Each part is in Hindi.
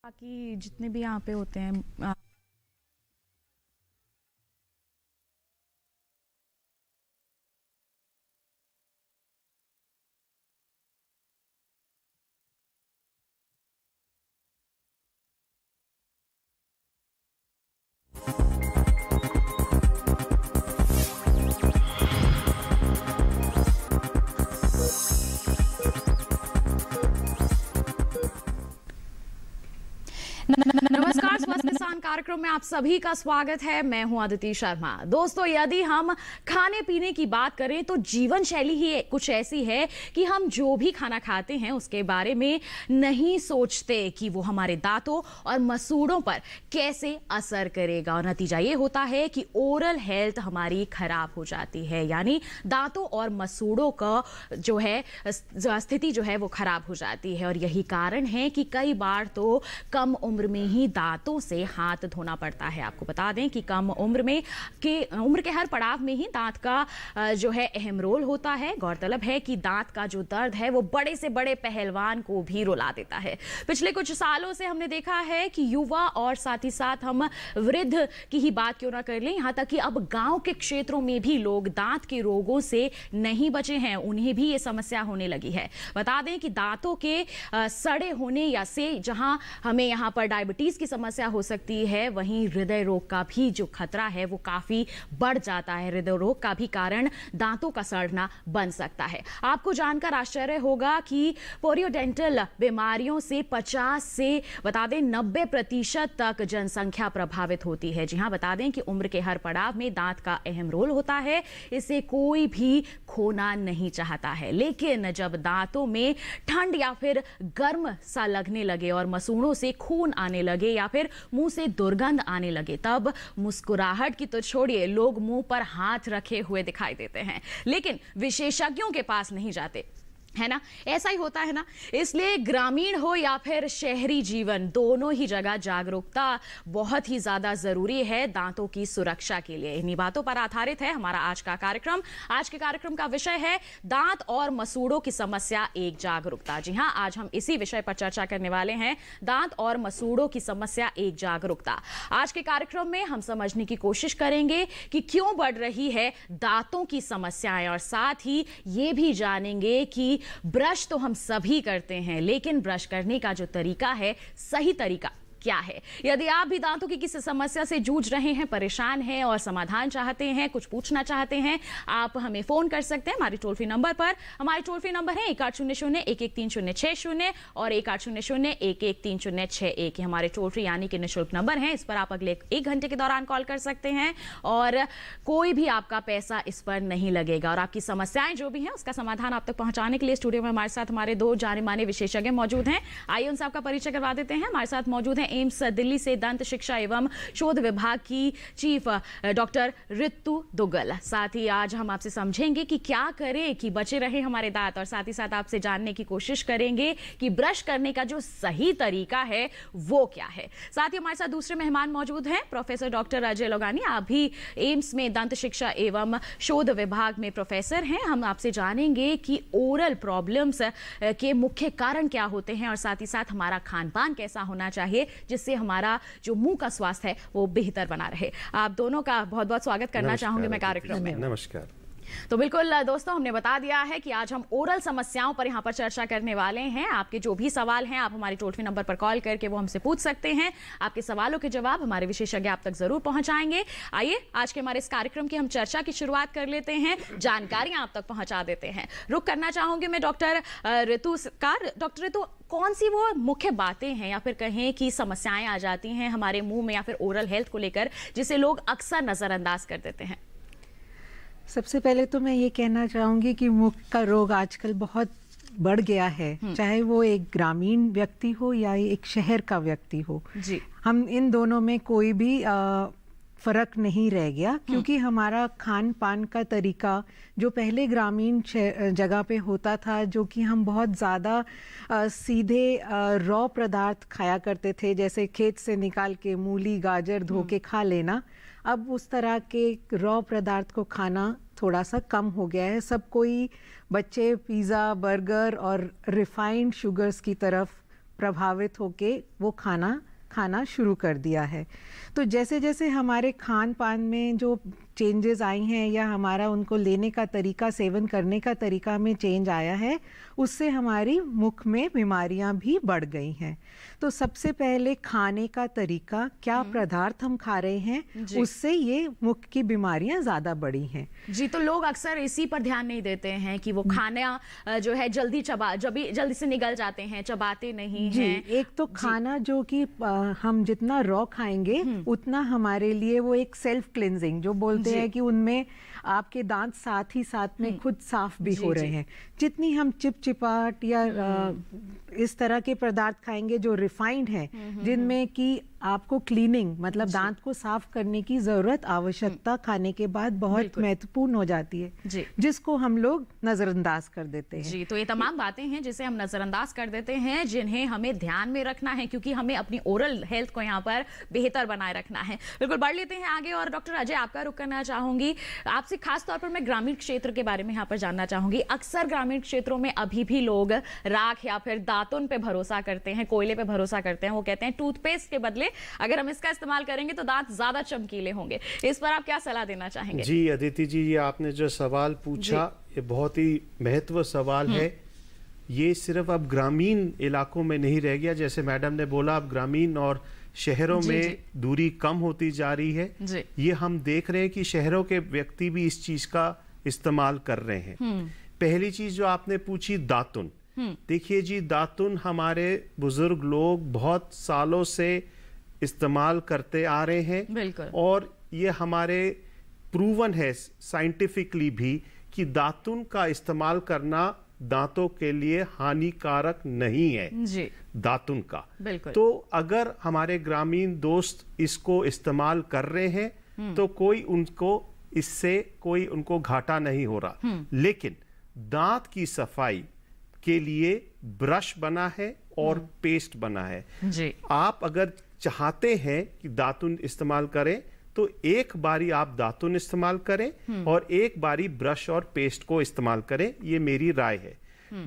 बाकी जितने भी यहाँ पे होते हैं नमस्कार, स्वस्थ किसान कार्यक्रम में आप सभी का स्वागत है। मैं हूं अदिति शर्मा। दोस्तों, यदि हम खाने पीने की बात करें तो जीवन शैली ही कुछ ऐसी है कि हम जो भी खाना खाते हैं उसके बारे में नहीं सोचते कि वो हमारे दांतों और मसूड़ों पर कैसे असर करेगा, और नतीजा ये होता है कि ओरल हेल्थ हमारी खराब हो जाती है। यानी दांतों और मसूड़ों का जो है स्थिति जो है वो खराब हो जाती है। और यही कारण है कि कई बार तो कम उम्र में ही दांतों से हाथ धोना पड़ता है। आपको बता दें कि कम उम्र के हर पड़ाव में ही दांत का जो है अहम रोल होता है। गौरतलब है कि दांत का जो दर्द है वो बड़े से बड़े पहलवान को भी रुला देता है। पिछले कुछ सालों से हमने देखा है कि युवा और साथ ही साथ हम वृद्ध की ही बात क्यों ना कर लें, यहाँ तक कि अब गांव के क्षेत्रों में भी लोग दांत के रोगों से नहीं बचे हैं, उन्हें भी ये समस्या होने लगी है। बता दें कि दांतों के सड़े होने या से जहां हमें यहाँ पर डायबिटीज की समस्या हो सकती है, वहीं हृदय रोग का भी जो खतरा है वो काफी बढ़ जाता है। हृदय रोग का भी कारण दांतों का सड़ना बन सकता है। आपको जानकर आश्चर्य होगा कि पेरियोडेंटल बीमारियों से 50 से बता दें 90% तक जनसंख्या प्रभावित होती है। जी हाँ, बता दें कि उम्र के हर पड़ाव में दांत का अहम रोल होता है, इसे कोई भी खोना नहीं चाहता है। लेकिन जब दांतों में ठंड या फिर गर्म सा लगने लगे और मसूड़ों से खून आने लगे या फिर मुंह से दुर्गंध आने लगे, तब मुस्कुराहट की तो छोड़िए, लोग मुंह पर हाथ रखे हुए दिखाई देते हैं, लेकिन विशेषज्ञों के पास नहीं जाते, है ना। ऐसा ही होता है ना। इसलिए ग्रामीण हो या फिर शहरी जीवन, दोनों ही जगह जागरूकता बहुत ही ज्यादा जरूरी है दांतों की सुरक्षा के लिए। इन्हीं बातों पर आधारित है हमारा आज का कार्यक्रम। आज के कार्यक्रम का विषय है दांत और मसूड़ों की समस्या, एक जागरूकता। जी हाँ, आज हम इसी विषय पर चर्चा करने वाले हैं, दांत और मसूड़ों की समस्या, एक जागरूकता। आज के कार्यक्रम में हम समझने की कोशिश करेंगे कि क्यों बढ़ रही है दांतों की समस्याएं, और साथ ही ये भी जानेंगे कि ब्रश तो हम सभी करते हैं, लेकिन ब्रश करने का जो तरीका है, सही तरीका क्या है। यदि आप भी दांतों की किसी समस्या से जूझ रहे हैं, परेशान हैं और समाधान चाहते हैं, कुछ पूछना चाहते हैं, आप हमें फोन कर सकते हैं हमारे टोल फ्री नंबर पर। हमारे टोल फ्री नंबर है 1800-113060 और 1800-113061। हमारे टोल फ्री यानी कि निःशुल्क नंबर है। इस पर आप अगले 1 घंटे के दौरान कॉल कर सकते हैं और कोई भी आपका पैसा इस पर नहीं लगेगा। और आपकी समस्याएं जो भी हैं उसका समाधान आप तक पहुंचाने के लिए स्टूडियो में हमारे साथ हमारे 2 जाने माने विशेषज्ञ मौजूद हैं। आइए उनसे आपका परिचय करवा देते हैं। हमारे साथ मौजूद हैं एम्स दिल्ली से दंत शिक्षा एवं शोध विभाग की चीफ डॉक्टर ऋतु दुग्गल। साथ ही आज हम आपसे समझेंगे कि क्या करें कि बचे रहे हमारे दांत, और साथ ही साथ आपसे जानने की कोशिश करेंगे कि ब्रश करने का जो सही तरीका है वो क्या है। साथ ही हमारे साथ दूसरे मेहमान मौजूद हैं, प्रोफेसर डॉक्टर अजय लोगानी। आप भी एम्स में दंत शिक्षा एवं शोध विभाग में प्रोफेसर हैं। हम आपसे जानेंगे कि ओरल प्रॉब्लम्स के मुख्य कारण क्या होते हैं, और साथ ही साथ हमारा खान पान कैसा होना चाहिए जिससे हमारा जो मुंह का स्वास्थ्य है वो बेहतर बना रहे। आप दोनों का बहुत बहुत स्वागत करना चाहूंगी मैं कार्यक्रम में। नमस्कार। तो बिल्कुल दोस्तों, हमने बता दिया है कि आज हम ओरल समस्याओं पर यहाँ पर चर्चा करने वाले हैं। आपके जो भी सवाल हैं आप हमारे टोल फ्री नंबर पर कॉल करके वो हमसे पूछ सकते हैं। आपके सवालों के जवाब हमारे विशेषज्ञ आप तक जरूर पहुंचाएंगे। आइए आज के हमारे इस कार्यक्रम की हम चर्चा की शुरुआत कर लेते हैं, जानकारियां आप तक पहुंचा देते हैं। रुक करना चाहूंगी मैं डॉक्टर ऋतु का। डॉक्टर ऋतु, कौन सी वो मुख्य बातें हैं या फिर कहें कि समस्याएं आ जाती हैं हमारे मुंह में या फिर ओरल हेल्थ को लेकर, जिसे लोग अक्सर नजरअंदाज कर देते हैं? सबसे पहले तो मैं ये कहना चाहूँगी कि मुख का रोग आजकल बहुत बढ़ गया है, चाहे वो एक ग्रामीण व्यक्ति हो या एक शहर का व्यक्ति हो। जी, हम इन दोनों में कोई भी फर्क नहीं रह गया, क्योंकि हमारा खान पान का तरीका जो पहले ग्रामीण जगह पे होता था, जो कि हम बहुत ज़्यादा सीधे रॉ पदार्थ खाया करते थे, जैसे खेत से निकाल के मूली गाजर धो के खा लेना, अब उस तरह के रॉ पदार्थ को खाना थोड़ा सा कम हो गया है। सब कोई बच्चे पिज़्ज़ा बर्गर और रिफाइंड शुगर्स की तरफ प्रभावित होके वो खाना शुरू कर दिया है। तो जैसे जैसे हमारे खान पान में जो चेंजेस आई हैं या हमारा उनको लेने का तरीका, सेवन करने का तरीका में चेंज आया है, उससे हमारी मुख में बीमारियां भी बढ़ गई हैं। तो सबसे पहले खाने का तरीका, क्या पदार्थ हम खा रहे हैं, उससे ये मुख की बीमारियां ज़्यादा बढ़ी हैं। जी, तो लोग अक्सर इसी पर ध्यान नहीं देते हैं कि वो खाना जो है जल्दी से निगल जाते हैं, चबाते नहीं जी, हैं। एक तो खाना जो कि हम जितना रॉ खाएंगे उतना हमारे लिए वो एक सेल्फ क्लिनजिंग जो बोलते हैं कि उनमें आपके दांत साथ ही साथ में खुद साफ भी हो रहे हैं। जितनी हम चिपचिपाट या इस तरह के पदार्थ खाएंगे जो रिफाइंड हैं, जिनमें कि आपको क्लीनिंग मतलब दांत को साफ करने की जरूरत, आवश्यकता खाने के बाद बहुत महत्वपूर्ण हो जाती है, जिसको हम लोग नजरअंदाज कर देते हैं। जी, तो ये तमाम बातें हैं जिसे हम नजरअंदाज कर देते हैं, जिन्हें हमें ध्यान में रखना है, क्योंकि हमें अपनी ओरल हेल्थ को यहाँ पर बेहतर बनाए रखना है। बिल्कुल, बढ़ लेते हैं आगे और डॉक्टर अजय आपका रुख करना चाहूंगी आपसे। खास तौर पर मैं ग्रामीण क्षेत्र के बारे में यहाँ पर जानना चाहूंगी। अक्सर ग्रामीण क्षेत्रों में अभी भी लोग राख या फिर दातुन पे भरोसा करते हैं, कोयले पे भरोसा करते हैं। वो कहते हैं टूथपेस्ट के बदले अगर हम इसका इस्तेमाल करेंगे तो दांत ज्यादा चमकीले होंगे। इस पर आप क्या सलाह देना चाहेंगे? जी अदिति जी, ये आपने जो सवाल पूछा ये बहुत ही महत्वपूर्ण सवाल है। ये सिर्फ अब ग्रामीण इलाकों में नहीं रह गया, जैसे मैडम ने बोला, अब ग्रामीण और शहरों में दूरी कम होती जा रही है। ये हम देख रहे हैं कि शहरों के व्यक्ति भी इस चीज का इस्तेमाल कर रहे हैं। पहली चीज जो आपने पूछी, दातुन। देखिए जी, दातुन हमारे बुजुर्ग लोग बहुत सालों से इस्तेमाल करते आ रहे हैं और ये हमारे प्रूवन है साइंटिफिकली भी कि दातुन का इस्तेमाल करना दांतों के लिए हानिकारक नहीं है जी। दातुन का तो अगर हमारे ग्रामीण दोस्त इसको इस्तेमाल कर रहे हैं तो कोई उनको घाटा नहीं हो रहा। लेकिन दांत की सफाई के लिए ब्रश बना है और पेस्ट बना है जी। आप अगर चाहते हैं कि दातुन इस्तेमाल करें तो एक बारी आप दातुन इस्तेमाल करें और एक बारी ब्रश और पेस्ट को इस्तेमाल करें, ये मेरी राय है।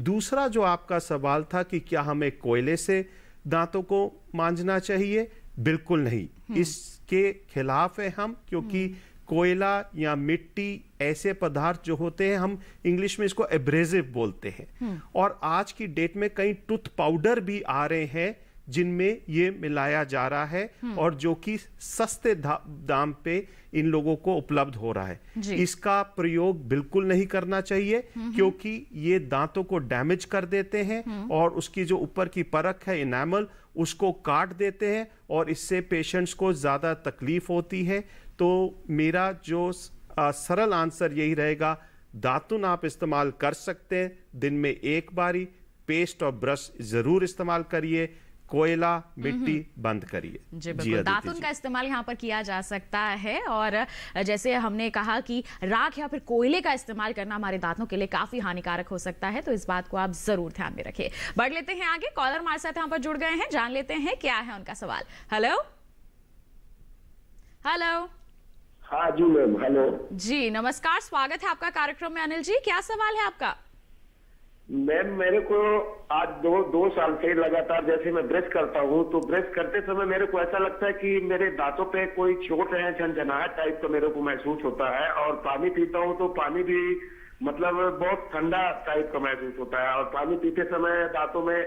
दूसरा जो आपका सवाल था कि क्या हमें कोयले से दांतों को मांजना चाहिए, बिल्कुल नहीं, इसके खिलाफ है हम, क्योंकि कोयला या मिट्टी ऐसे पदार्थ जो होते हैं, हम इंग्लिश में इसको एब्रेसिव बोलते हैं, और आज की डेट में कई टूथ पाउडर भी आ रहे हैं जिनमें ये मिलाया जा रहा है और जो कि सस्ते दाम पे इन लोगों को उपलब्ध हो रहा है। इसका प्रयोग बिल्कुल नहीं करना चाहिए क्योंकि ये दांतों को डैमेज कर देते हैं और उसकी जो ऊपर की परत है इनेमल उसको काट देते हैं और इससे पेशेंट्स को ज्यादा तकलीफ होती है। तो मेरा जो सरल आंसर यही रहेगा, दातुन आप इस्तेमाल कर सकते हैं दिन में एक बारी, पेस्ट और ब्रश जरूर इस्तेमाल करिए, कोयला मिट्टी बंद करिए। जी बिल्कुल, दातुन का इस्तेमाल यहाँ पर किया जा सकता है और जैसे हमने कहा कि राख या फिर कोयले का इस्तेमाल करना हमारे दांतों के लिए काफी हानिकारक हो सकता है, तो इस बात को आप जरूर ध्यान में रखिए। बढ़ लेते हैं आगे, कॉलर हमारे साथ यहाँ पर जुड़ गए हैं, जान लेते हैं क्या है उनका सवाल। Hello hello. हाँ जी मैम, हेलो जी नमस्कार, स्वागत है आपका कार्यक्रम में। अनिल जी, क्या सवाल है आपका? मैम मेरे को आज दो साल से लगातार जैसे मैं ब्रश करता हूँ तो ब्रश करते समय मेरे को ऐसा लगता है कि मेरे दांतों पे कोई चोट है, झनझनाहट टाइप का मेरे को महसूस होता है, और पानी पीता हूँ तो पानी भी मतलब बहुत ठंडा टाइप का महसूस होता है, और पानी पीते समय दांतों में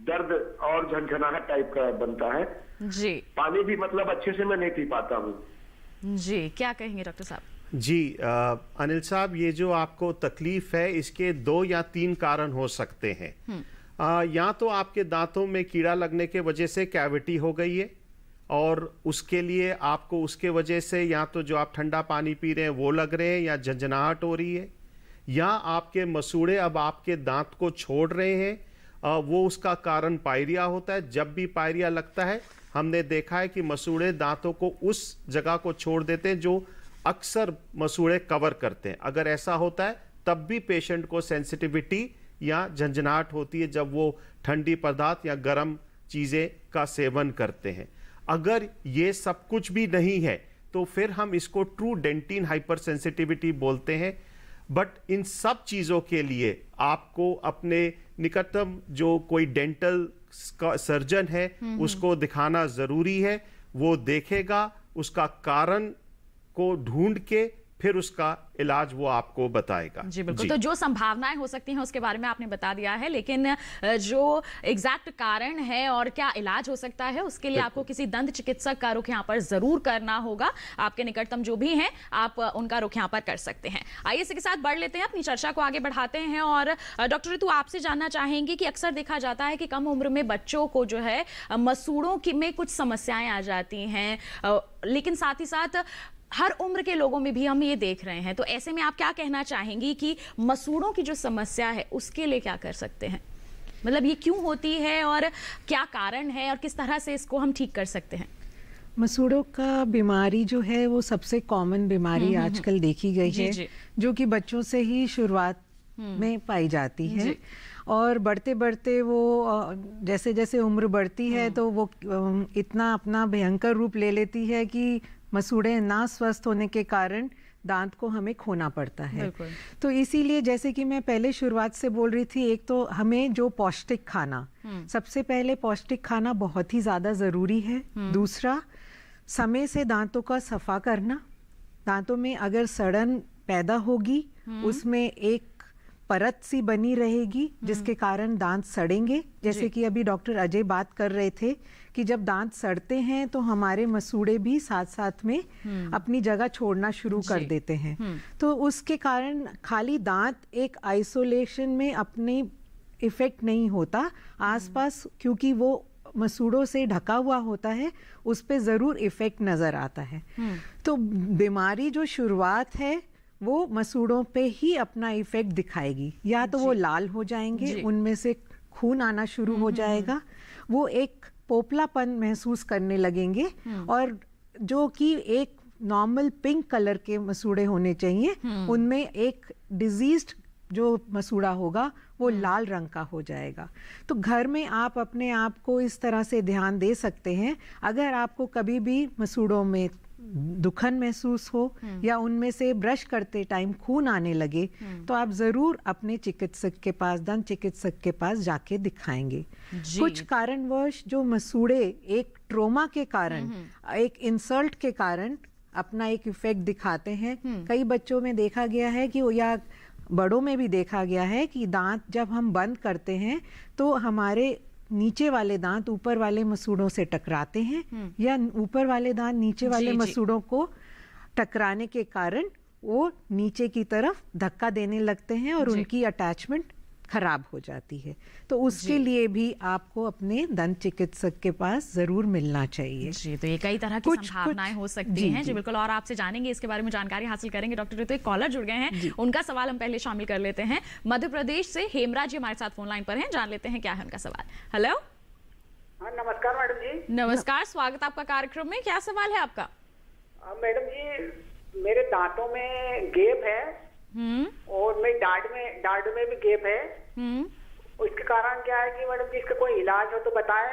दर्द और झनझनाहट टाइप का बनता है जी। पानी भी मतलब अच्छे से मैं नहीं पी पाता हूँ जी। क्या कहेंगे डॉक्टर साहब? जी अनिल साहब, ये जो आपको तकलीफ है इसके 2 या 3 कारण हो सकते हैं। या तो आपके दांतों में कीड़ा लगने के वजह से कैविटी हो गई है और उसके लिए आपको उसके वजह से या तो जो आप ठंडा पानी पी रहे हैं वो लग रहे हैं या झंझनाहट हो रही है, या आपके मसूड़े अब आपके दांत को छोड़ रहे हैं, वो उसका कारण पायरिया होता है। जब भी पायरिया लगता है हमने देखा है कि मसूड़े दांतों को उस जगह को छोड़ देते हैं जो अक्सर मसूड़े कवर करते हैं। अगर ऐसा होता है तब भी पेशेंट को सेंसिटिविटी या झंझनाहट होती है जब वो ठंडी पदार्थ या गर्म चीजें का सेवन करते हैं। अगर ये सब कुछ भी नहीं है तो फिर हम इसको ट्रू डेंटिन हाइपरसेंसिटिविटी बोलते हैं। बट इन सब चीजों के लिए आपको अपने निकटतम जो कोई डेंटल सर्जन है उसको दिखाना जरूरी है। वो देखेगा, उसका कारण को ढूंढ के फिर उसका इलाज वो आपको बताएगा। जी बिल्कुल। तो जो संभावनाएं हो सकती हैं उसके बारे में आपने बता दिया है, लेकिन जो एग्जैक्ट कारण है और क्या इलाज हो सकता है उसके लिए आपको किसी दंत चिकित्सक का रुख यहाँ पर जरूर करना होगा। आपके निकटतम जो भी हैं आप उनका रुख यहाँ पर कर सकते हैं। आइए इसी के साथ बढ़ लेते हैं, अपनी चर्चा को आगे बढ़ाते हैं और डॉक्टर ऋतु आपसे जानना चाहेंगे कि अक्सर देखा जाता है कि कम उम्र में बच्चों को जो है मसूड़ों में कुछ समस्याएं आ जाती हैं, लेकिन साथ ही साथ हर उम्र के लोगों में भी हम ये देख रहे हैं। तो ऐसे में आप क्या कहना चाहेंगी कि मसूड़ों की जो समस्या है उसके लिए क्या कर सकते हैं? मतलब ये क्यों होती है और क्या कारण है और किस तरह से इसको हम ठीक कर सकते हैं? मसूड़ों का बीमारी जो है वो सबसे कॉमन बीमारी आजकल देखी गई है, जो कि बच्चों से ही शुरुआत में पाई जाती है और बढ़ते बढ़ते वो जैसे जैसे उम्र बढ़ती है तो वो इतना अपना भयंकर रूप ले लेती है कि मसूड़े ना स्वस्थ होने के कारण दांत को हमें खोना पड़ता है। तो इसीलिए जैसे कि मैं पहले शुरुआत से बोल रही थी, एक तो हमें जो पौष्टिक खाना, सबसे पहले पौष्टिक खाना बहुत ही ज़्यादा ज़रूरी है। दूसरा, समय से दांतों का सफा करना। दांतों में अगर सड़न पैदा होगी उसमें एक परत सी बनी रहेगी जिसके कारण दांत सड़ेंगे। जैसे कि अभी डॉक्टर अजय बात कर रहे थे कि जब दांत सड़ते हैं तो हमारे मसूड़े भी साथ साथ में अपनी जगह छोड़ना शुरू कर देते हैं। तो उसके कारण खाली दांत एक आइसोलेशन में अपने इफेक्ट नहीं होता, आसपास क्योंकि वो मसूड़ों से ढका हुआ होता है उस पे जरूर इफेक्ट नजर आता है। तो बीमारी जो शुरुआत है वो मसूड़ों पे ही अपना इफेक्ट दिखाएगी। या तो वो लाल हो जाएंगे, उनमें से खून आना शुरू हो जाएगा, वो एक पोपलापन महसूस करने लगेंगे और जो कि एक नॉर्मल पिंक कलर के मसूड़े होने चाहिए उनमें एक डिजीज्ड जो मसूड़ा होगा वो लाल रंग का हो जाएगा। तो घर में आप अपने आप को इस तरह से ध्यान दे सकते हैं। अगर आपको कभी भी मसूड़ों में दुखन महसूस हो या उनमें से ब्रश करते टाइम खून आने लगे तो आप जरूर अपने चिकित्सक के पास, दंत चिकित्सक के पास जाके दिखाएंगे। कुछ कारणवश जो मसूड़े एक ट्रोमा के कारण, एक इंसल्ट के कारण अपना एक इफेक्ट दिखाते हैं। कई बच्चों में देखा गया है कि या बड़ों में भी देखा गया है कि दांत जब हम बंद करते हैं तो हमारे नीचे वाले दांत ऊपर वाले मसूड़ों से टकराते हैं या ऊपर वाले दांत नीचे वाले मसूड़ों को टकराने के कारण वो नीचे की तरफ धक्का देने लगते हैं और उनकी अटैचमेंट खराब हो जाती है। तो उसके लिए भी आपको अपने दंत चिकित्सक के पास जरूर मिलना चाहिए। जी, तो ये कई तरह की संभावनाएं हो सकती हैं। जी बिल्कुल, और आपसे जानेंगे इसके बारे में, जानकारी हासिल करेंगे। डॉक्टर तो एक कॉलर जुड़ गए हैं, उनका सवाल हम पहले शामिल कर लेते हैं। मध्य प्रदेश से हेमराज जी हमारे साथ फोन लाइन पर हैं, जान लेते हैं क्या है उनका सवाल। हेलो। नमस्कार मैडम जी। नमस्कार, स्वागत आपका कार्यक्रम में। क्या सवाल है आपका? मैडम जी, मेरे दांतों में गैप है और मेरी दाढ़ में भी गैप है। उसके कारण क्या है कि मैडम जी इसका कोई इलाज हो तो बताएं।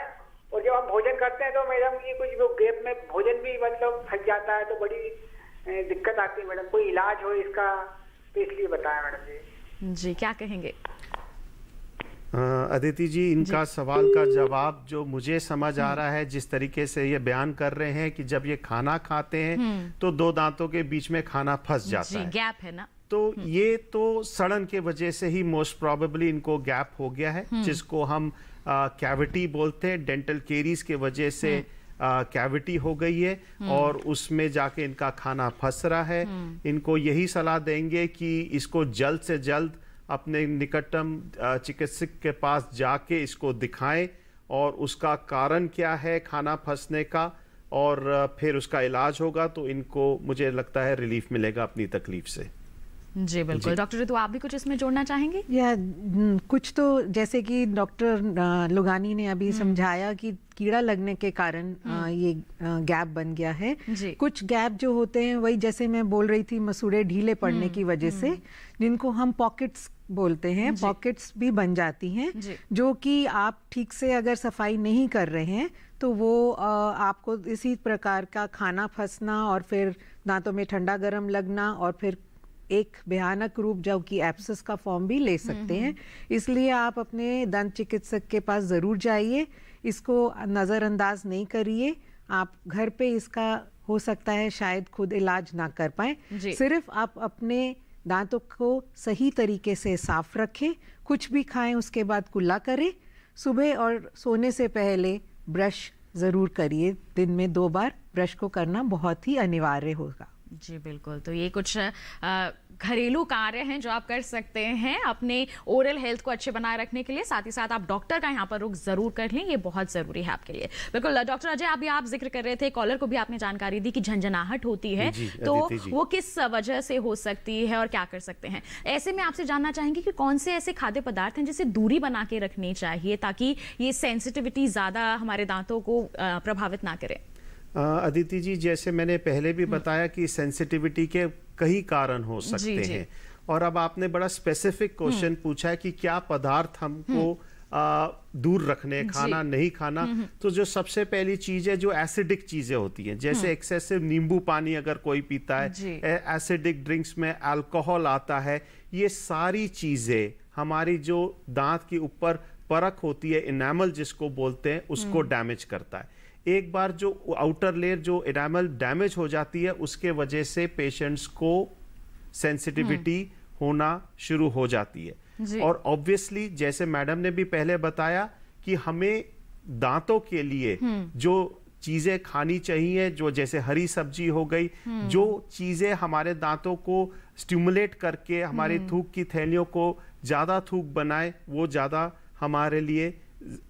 और जब हम भोजन करते हैं तो मैडम जी कुछ वो गैप में भोजन भी मतलब फंस जाता है तो बड़ी दिक्कत आती है मैडम। कोई इलाज हो इसका तो इसलिए बताएं मैडम जी। जी, क्या कहेंगे? अदिति जी, इनका सवाल का जवाब जो मुझे समझ आ रहा है, जिस तरीके से ये बयान कर रहे हैं कि जब ये खाना खाते हैं तो दो दांतों के बीच में खाना फंस जाता है, गैप है ना, तो ये तो सड़न के वजह से ही मोस्ट प्रोबेबली इनको गैप हो गया है, जिसको हम कैविटी बोलते हैं। डेंटल केरीज के वजह से कैविटी हो गई है और उसमें जाके इनका खाना फंस रहा है। इनको यही सलाह देंगे कि इसको जल्द से जल्द अपने निकटतम चिकित्सक के पास जाके इसको दिखाएं और उसका कारण क्या है खाना फंसने का, और फिर उसका इलाज होगा तो इनको, मुझे लगता है, रिलीफ मिलेगा अपनी तकलीफ से। जी बिल्कुल। डॉक्टर तो आप भी कुछ इसमें जोड़ना चाहेंगे? या कुछ तो जैसे कि डॉक्टर लुगानी ने अभी समझाया कि कीड़ा लगने के कारण ये गैप बन गया है। कुछ गैप जो होते हैं वही जैसे मैं बोल रही थी, मसूड़े ढीले पड़ने की वजह से, जिनको हम पॉकेट्स बोलते हैं, पॉकेट्स भी बन जाती हैं, जो कि आप ठीक से अगर सफाई नहीं कर रहे हैं तो वो आपको इसी प्रकार का खाना फंसना और फिर दांतों में ठंडा गर्म लगना और फिर एक भयानक रूप जो कि एब्सेस का फॉर्म भी ले सकते हैं। इसलिए आप अपने दंत चिकित्सक के पास ज़रूर जाइए, इसको नज़रअंदाज नहीं करिए। आप घर पे इसका हो सकता है शायद खुद इलाज ना कर पाए, सिर्फ आप अपने दांतों को सही तरीके से साफ रखें, कुछ भी खाएं उसके बाद कुल्ला करें, सुबह और सोने से पहले ब्रश ज़रूर करिए। दिन में 2 बार ब्रश को करना बहुत ही अनिवार्य होगा। जी बिल्कुल, तो ये कुछ घरेलू कार्य हैं जो आप कर सकते हैं अपने ओरल हेल्थ को अच्छे बनाए रखने के लिए। साथ ही साथ आप डॉक्टर का यहाँ पर रुख जरूर कर लें, ये बहुत जरूरी है आपके लिए। बिल्कुल डॉक्टर अजय, अभी आप जिक्र कर रहे थे, कॉलर को भी आपने जानकारी दी कि झंझनाहट होती है, तो वो किस वजह से हो सकती है और क्या कर सकते हैं? ऐसे में आपसे जानना चाहेंगे कि कौन से ऐसे खाद्य पदार्थ हैं जिसे दूरी बना के रखनी चाहिए ताकि ये सेंसिटिविटी ज्यादा हमारे दांतों को प्रभावित ना करे? अदिति जी, जैसे मैंने पहले भी बताया कि सेंसिटिविटी के कई कारण हो सकते हैं, और अब आपने बड़ा स्पेसिफिक क्वेश्चन पूछा है कि क्या पदार्थ हमको दूर रखने, खाना नहीं खाना। तो जो सबसे पहली चीज है, जो एसिडिक चीजें होती हैं, जैसे एक्सेसिव नींबू पानी अगर कोई पीता है, एसिडिक ड्रिंक्स में अल्कोहल आता है, ये सारी चीजें हमारी जो दांत के ऊपर परख होती है, इनेमल जिसको बोलते हैं, उसको डैमेज करता है। एक बार जो आउटर लेयर जो एनामल डैमेज हो जाती है, उसके वजह से पेशेंट्स को सेंसिटिविटी होना शुरू हो जाती है। और ऑब्वियसली जैसे मैडम ने भी पहले बताया कि हमें दांतों के लिए जो चीजें खानी चाहिए, जो जैसे हरी सब्जी हो गई, जो चीजें हमारे दांतों को स्टिमुलेट करके हमारी थूक की थैलियों को ज्यादा थूक बनाए, वो ज्यादा हमारे लिए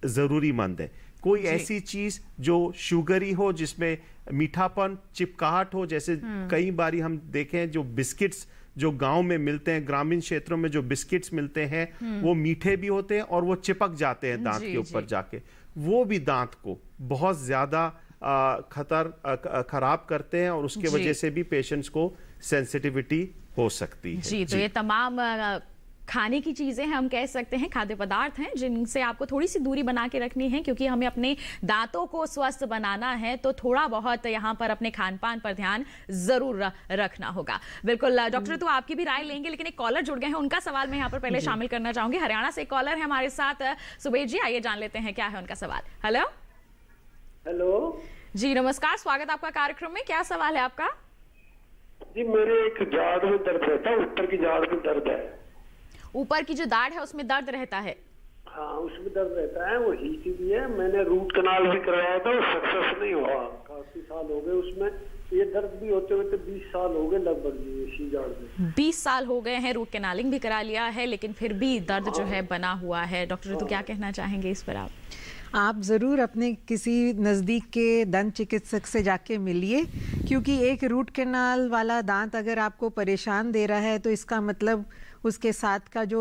जरूरी मंद है। कोई ऐसी चीज जो शुगरी हो, जिसमें मीठापन, चिपकाहट हो, जैसे कई बारी हम देखें जो बिस्किट्स जो गांव में मिलते हैं, ग्रामीण क्षेत्रों में जो बिस्किट्स मिलते हैं, वो मीठे भी होते हैं और वो चिपक जाते हैं दांत के ऊपर जाके, वो भी दांत को बहुत ज्यादा खराब करते हैं और उसके वजह से भी पेशेंट्स को सेंसिटिविटी हो सकती है। जी, तो ये तमाम खाने की चीजें हैं, हम कह सकते हैं खाद्य पदार्थ हैं जिनसे आपको थोड़ी सी दूरी बना के रखनी है, क्योंकि हमें अपने दांतों को स्वस्थ बनाना है, तो थोड़ा बहुत यहाँ पर अपने खान पान पर ध्यान जरूर रखना होगा। बिल्कुल डॉक्टर, तो आपकी भी राय लेंगे, लेकिन एक कॉलर जुड़ गए हैं, उनका सवाल मैं यहाँ पर पहले शामिल करना चाहूंगी। हरियाणा से एक कॉलर है हमारे साथ, सुबेर जी, आइए जान लेते हैं क्या है उनका सवाल। हेलो हेलो जी, नमस्कार, स्वागत आपका कार्यक्रम में। क्या सवाल है आपका? जी, मेरे एक जाड़ में दर्द रहता है, ऊपर की जाड़ में दर्द है। ऊपर की जो दाढ़ है उसमें दर्द रहता है? हाँ, उसमें दर्द रहता है, वो हिलती भी है। मैंने रूट कनाल भी करवाया था, वो सक्सेस नहीं हुआ। काफी साल हो गए उसमें, ये दर्द भी होते हुए 20 साल हो गए लगभग इसी जाड़ में। 20 साल हो गए हैं, रूट कैनालिंग भी करा लिया है, लेकिन फिर भी दर्द जो है बना हुआ है। डॉक्टर तो क्या कहना चाहेंगे इस पर आप ज़रूर अपने किसी नज़दीक के दंत चिकित्सक से जाके मिलिए, क्योंकि एक रूट कैनाल वाला दांत अगर आपको परेशान दे रहा है तो इसका मतलब उसके साथ का जो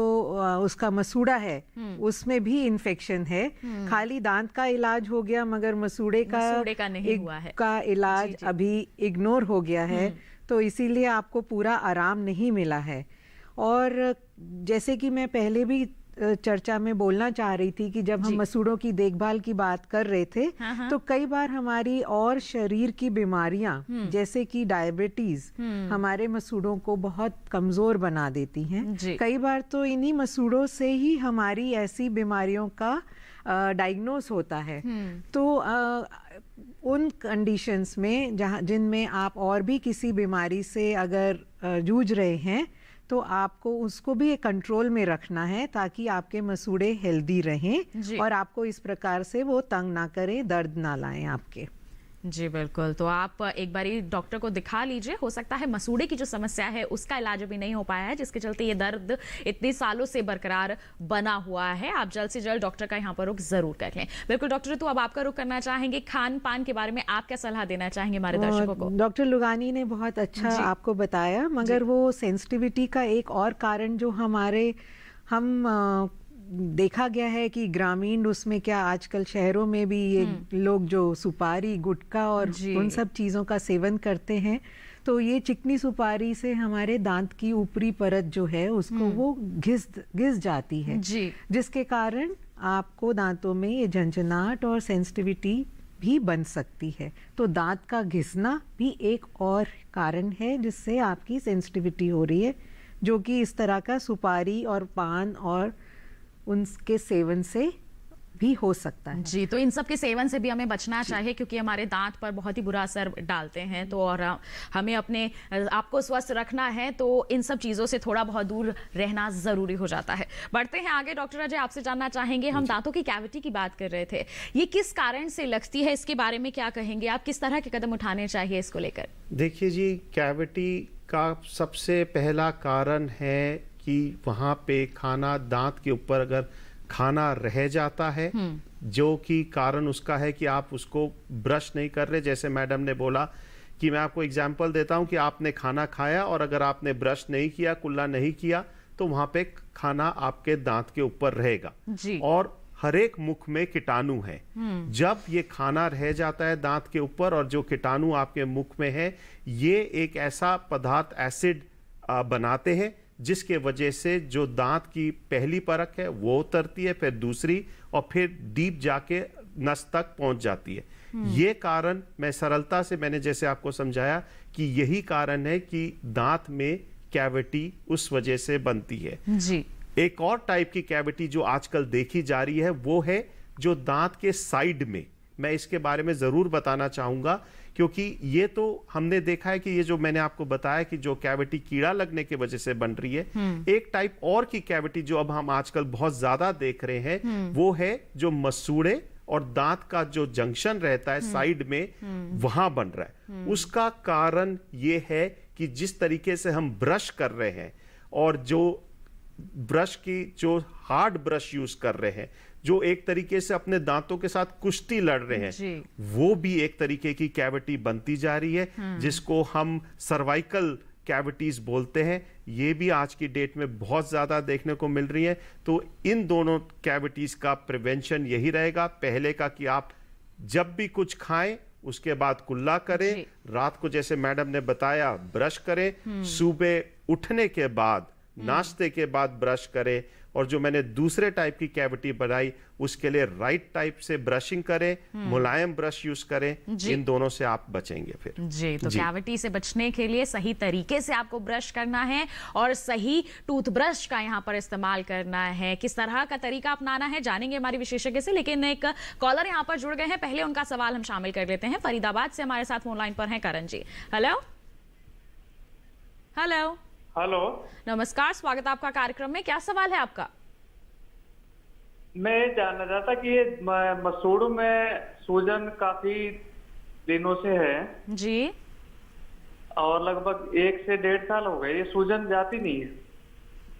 उसका मसूड़ा है उसमें भी इन्फेक्शन है। खाली दांत का इलाज हो गया मगर मसूड़े का नहीं हुआ है, का इलाज अभी इग्नोर हो गया है, तो इसीलिए आपको पूरा आराम नहीं मिला है। और जैसे कि मैं पहले भी चर्चा में बोलना चाह रही थी कि जब हम मसूड़ों की देखभाल की बात कर रहे थे, तो कई बार हमारी और शरीर की बीमारियां जैसे कि डायबिटीज हमारे मसूड़ों को बहुत कमजोर बना देती हैं। कई बार तो इन्हीं मसूड़ों से ही हमारी ऐसी बीमारियों का डायग्नोस होता है। तो उन कंडीशंस में जिनमें आप और भी किसी बीमारी से अगर जूझ रहे हैं, तो आपको उसको भी एक कंट्रोल में रखना है ताकि आपके मसूड़े हेल्दी रहें और आपको इस प्रकार से वो तंग ना करें, दर्द ना लाएं आपके। जी बिल्कुल, तो आप एक बारी डॉक्टर को दिखा लीजिए। हो सकता है मसूड़े की जो समस्या है उसका इलाज अभी नहीं हो पाया है, जिसके चलते ये दर्द इतने सालों से बरकरार बना हुआ है। आप जल्द से जल्द डॉक्टर का यहाँ पर रुख जरूर कर लें। बिल्कुल डॉक्टर, तो अब आपका रुख करना चाहेंगे खान पान के बारे में, आप क्या सलाह देना चाहेंगे हमारे दर्शकों को? डॉक्टर लुगानी ने बहुत अच्छा आपको बताया, मगर वो सेंसिटिविटी का एक और कारण जो हम देखा गया है कि ग्रामीण उसमें क्या आजकल शहरों में भी ये लोग जो सुपारी, गुटखा और उन सब चीज़ों का सेवन करते हैं, तो ये चिकनी सुपारी से हमारे दांत की ऊपरी परत जो है उसको वो घिस जाती है, जिसके कारण आपको दांतों में ये झंझनाहट और सेंसिटिविटी भी बन सकती है। तो दांत का घिसना भी एक और कारण है जिससे आपकी सेंसिटिविटी हो रही है, जो कि इस तरह का सुपारी और पान और उनके सेवन से भी हो सकता है। जी, तो इन सब के सेवन से भी हमें बचना चाहिए क्योंकि हमारे दांत पर बहुत ही बुरा असर डालते हैं। तो और हमें अपने आपको स्वस्थ रखना है तो इन सब चीज़ों से थोड़ा बहुत दूर रहना ज़रूरी हो जाता है। बढ़ते हैं आगे। डॉक्टर अजय, आपसे जानना चाहेंगे, हम दांतों की कैविटी की बात कर रहे थे, ये किस कारण से लगती है, इसके बारे में क्या कहेंगे आप? किस तरह के कदम उठाने चाहिए इसको लेकर? देखिए जी, कैविटी का सबसे पहला कारण है कि वहाँ पे खाना, दांत के ऊपर अगर खाना रह जाता है, जो कि कारण उसका है कि आप उसको ब्रश नहीं कर रहे। जैसे मैडम ने बोला कि मैं आपको एग्जांपल देता हूं कि आपने खाना खाया और अगर आपने ब्रश नहीं किया, कुल्ला नहीं किया, तो वहां पे खाना आपके दांत के ऊपर रहेगा जी। और हर एक मुख में कीटाणु है। जब ये खाना रह जाता है दांत के ऊपर और जो कीटाणु आपके मुख में है, ये एक ऐसा पदार्थ, एसिड बनाते हैं जिसके वजह से जो दांत की पहली परत है वो उतरती है, फिर दूसरी और फिर डीप जाके नस तक पहुंच जाती है। ये कारण मैं सरलता से मैंने जैसे आपको समझाया कि यही कारण है कि दांत में कैविटी उस वजह से बनती है जी। एक और टाइप की कैविटी जो आजकल देखी जा रही है वो है जो दांत के साइड में। मैं इसके बारे में जरूर बताना चाहूंगा क्योंकि ये तो हमने देखा है कि ये जो मैंने आपको बताया कि जो कैविटी कीड़ा लगने की वजह से बन रही है, एक टाइप और की कैविटी जो अब हम आजकल बहुत ज्यादा देख रहे हैं वो है जो मसूड़े और दांत का जो जंक्शन रहता है साइड में, वहां बन रहा है। उसका कारण ये है कि जिस तरीके से हम ब्रश कर रहे हैं और जो ब्रश की जो हार्ड ब्रश यूज कर रहे हैं, जो एक तरीके से अपने दांतों के साथ कुश्ती लड़ रहे हैं, वो भी एक तरीके की कैविटी बनती जा रही है जिसको हम सर्वाइकल कैविटीज बोलते हैं। ये भी आज की डेट में बहुत ज्यादा देखने को मिल रही है। तो इन दोनों कैविटीज का प्रिवेंशन यही रहेगा, पहले का कि आप जब भी कुछ खाएं उसके बाद कुल्ला करें, रात को जैसे मैडम ने बताया ब्रश करें, सुबह उठने के बाद, नाश्ते के बाद ब्रश करें, और जो मैंने दूसरे टाइप की कैविटी बनाई उसके लिए राइट टाइप से ब्रशिंग करें, मुलायम ब्रश यूज करें। इन दोनों से आप बचेंगे फिर जी। तो कैविटी से बचने के लिए सही तरीके से आपको ब्रश करना है और सही टूथब्रश का यहाँ पर इस्तेमाल करना है। किस तरह का तरीका अपनाना है जानेंगे हमारी विशेषज्ञ से, लेकिन एक कॉलर यहाँ पर जुड़ गए हैं, पहले उनका सवाल हम शामिल कर लेते हैं। फरीदाबाद से हमारे साथ फोन लाइन पर हैं करण जी। हेलो हेलो हेलो, नमस्कार, स्वागत है आपका कार्यक्रम में। क्या सवाल है आपका? मैं जानना चाहता कि ये मसूड़ों में सूजन काफी दिनों से है जी, और लगभग 1 से 1.5 साल हो गए, ये सूजन जाती नहीं है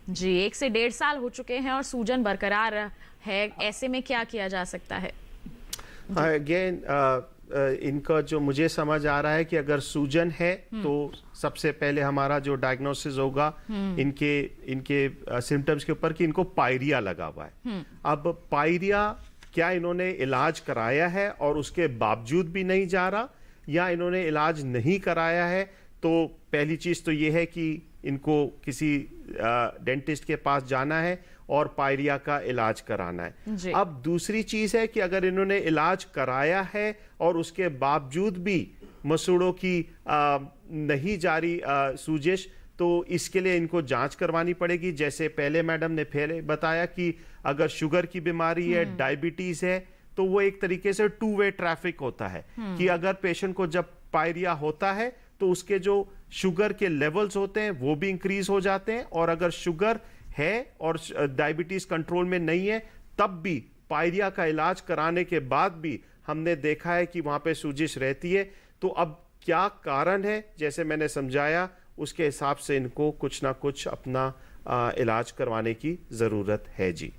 जी। 1 से 1.5 साल हो चुके हैं और सूजन बरकरार है, ऐसे में क्या किया जा सकता है? अगेन इनका जो मुझे समझ आ रहा है कि अगर सूजन है तो सबसे पहले हमारा जो डायग्नोसिस होगा इनके सिम्टम्स के ऊपर कि इनको पायरिया लगा हुआ है। अब पायरिया क्या इन्होंने इलाज कराया है और उसके बावजूद भी नहीं जा रहा, या इन्होंने इलाज नहीं कराया है? तो पहली चीज तो ये है कि इनको किसी डेंटिस्ट के पास जाना है और पायरिया का इलाज कराना है। अब दूसरी चीज है कि अगर इन्होंने इलाज कराया है और उसके बावजूद भी मसूड़ों की नहीं जारी सूजिश, तो इसके लिए इनको जांच करवानी पड़ेगी। जैसे पहले मैडम ने पहले बताया कि अगर शुगर की बीमारी है, डायबिटीज है, तो वो एक तरीके से 2 वे ट्रैफिक होता है कि अगर पेशेंट को जब पायरिया होता है तो उसके जो शुगर के लेवल्स होते हैं वो भी इंक्रीज हो जाते हैं, और अगर शुगर है और डायबिटीज कंट्रोल में नहीं है तब भी पायरिया का इलाज कराने के बाद भी हमने देखा है कि वहां पे सूजिश रहती है। तो अब क्या कारण है, जैसे मैंने समझाया, उसके हिसाब से इनको कुछ ना कुछ अपना इलाज करवाने की जरूरत है। जी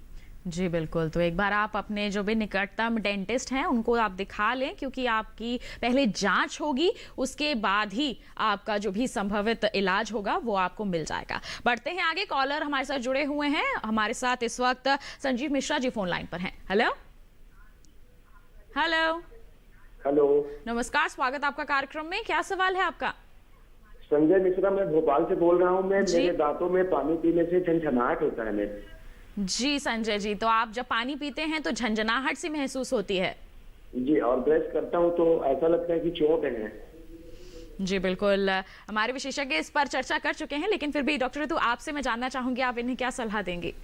जी बिल्कुल। तो एक बार आप अपने जो भी निकटतम डेंटिस्ट हैं उनको आप दिखा लें, क्योंकि आपकी पहले जांच होगी, उसके बाद ही आपका जो भी संभावित इलाज होगा वो आपको मिल जाएगा। बढ़ते हैं आगे, कॉलर हमारे साथ जुड़े हुए हैं। हमारे साथ इस वक्त संजीव मिश्रा जी फोन लाइन पर हैं। हेलो हेलो हेलो, नमस्कार, स्वागत आपका कार्यक्रम में। क्या सवाल है आपका? संजय मिश्रा, मैं भोपाल से बोल रहा हूँ। मेरे दांतों में पानी पीने से झनझनाहट होता है मेरे। जी संजय जी, तो आप जब पानी पीते हैं तो झंझनाहट सी महसूस होती है? जी, और ब्रश करता हूँ तो ऐसा लगता है कि चोट है। जी बिल्कुल, हमारे विशेषज्ञ इस पर चर्चा कर चुके हैं, लेकिन फिर भी डॉक्टर ऋतु आपसे मैं जानना चाहूंगी, आप इन्हें क्या सलाह देंगे?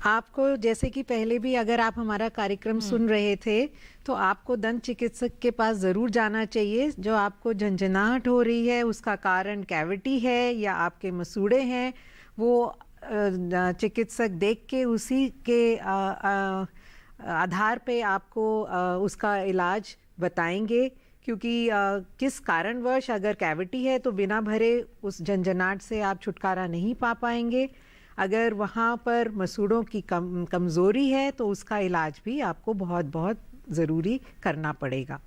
आपको जैसे कि पहले भी अगर आप हमारा कार्यक्रम सुन रहे थे तो आपको दंत चिकित्सक के पास ज़रूर जाना चाहिए। जो आपको झंझनाहट हो रही है उसका कारण कैविटी है या आपके मसूड़े हैं, वो चिकित्सक देख के उसी के आधार पे आपको उसका इलाज बताएंगे। क्योंकि किस कारणवश अगर कैविटी है तो बिना भरे उस झंझनाहट से आप छुटकारा नहीं पा पाएंगे। अगर वहाँ पर मसूड़ों की कमज़ोरी है तो उसका इलाज भी आपको बहुत बहुत ज़रूरी करना पड़ेगा।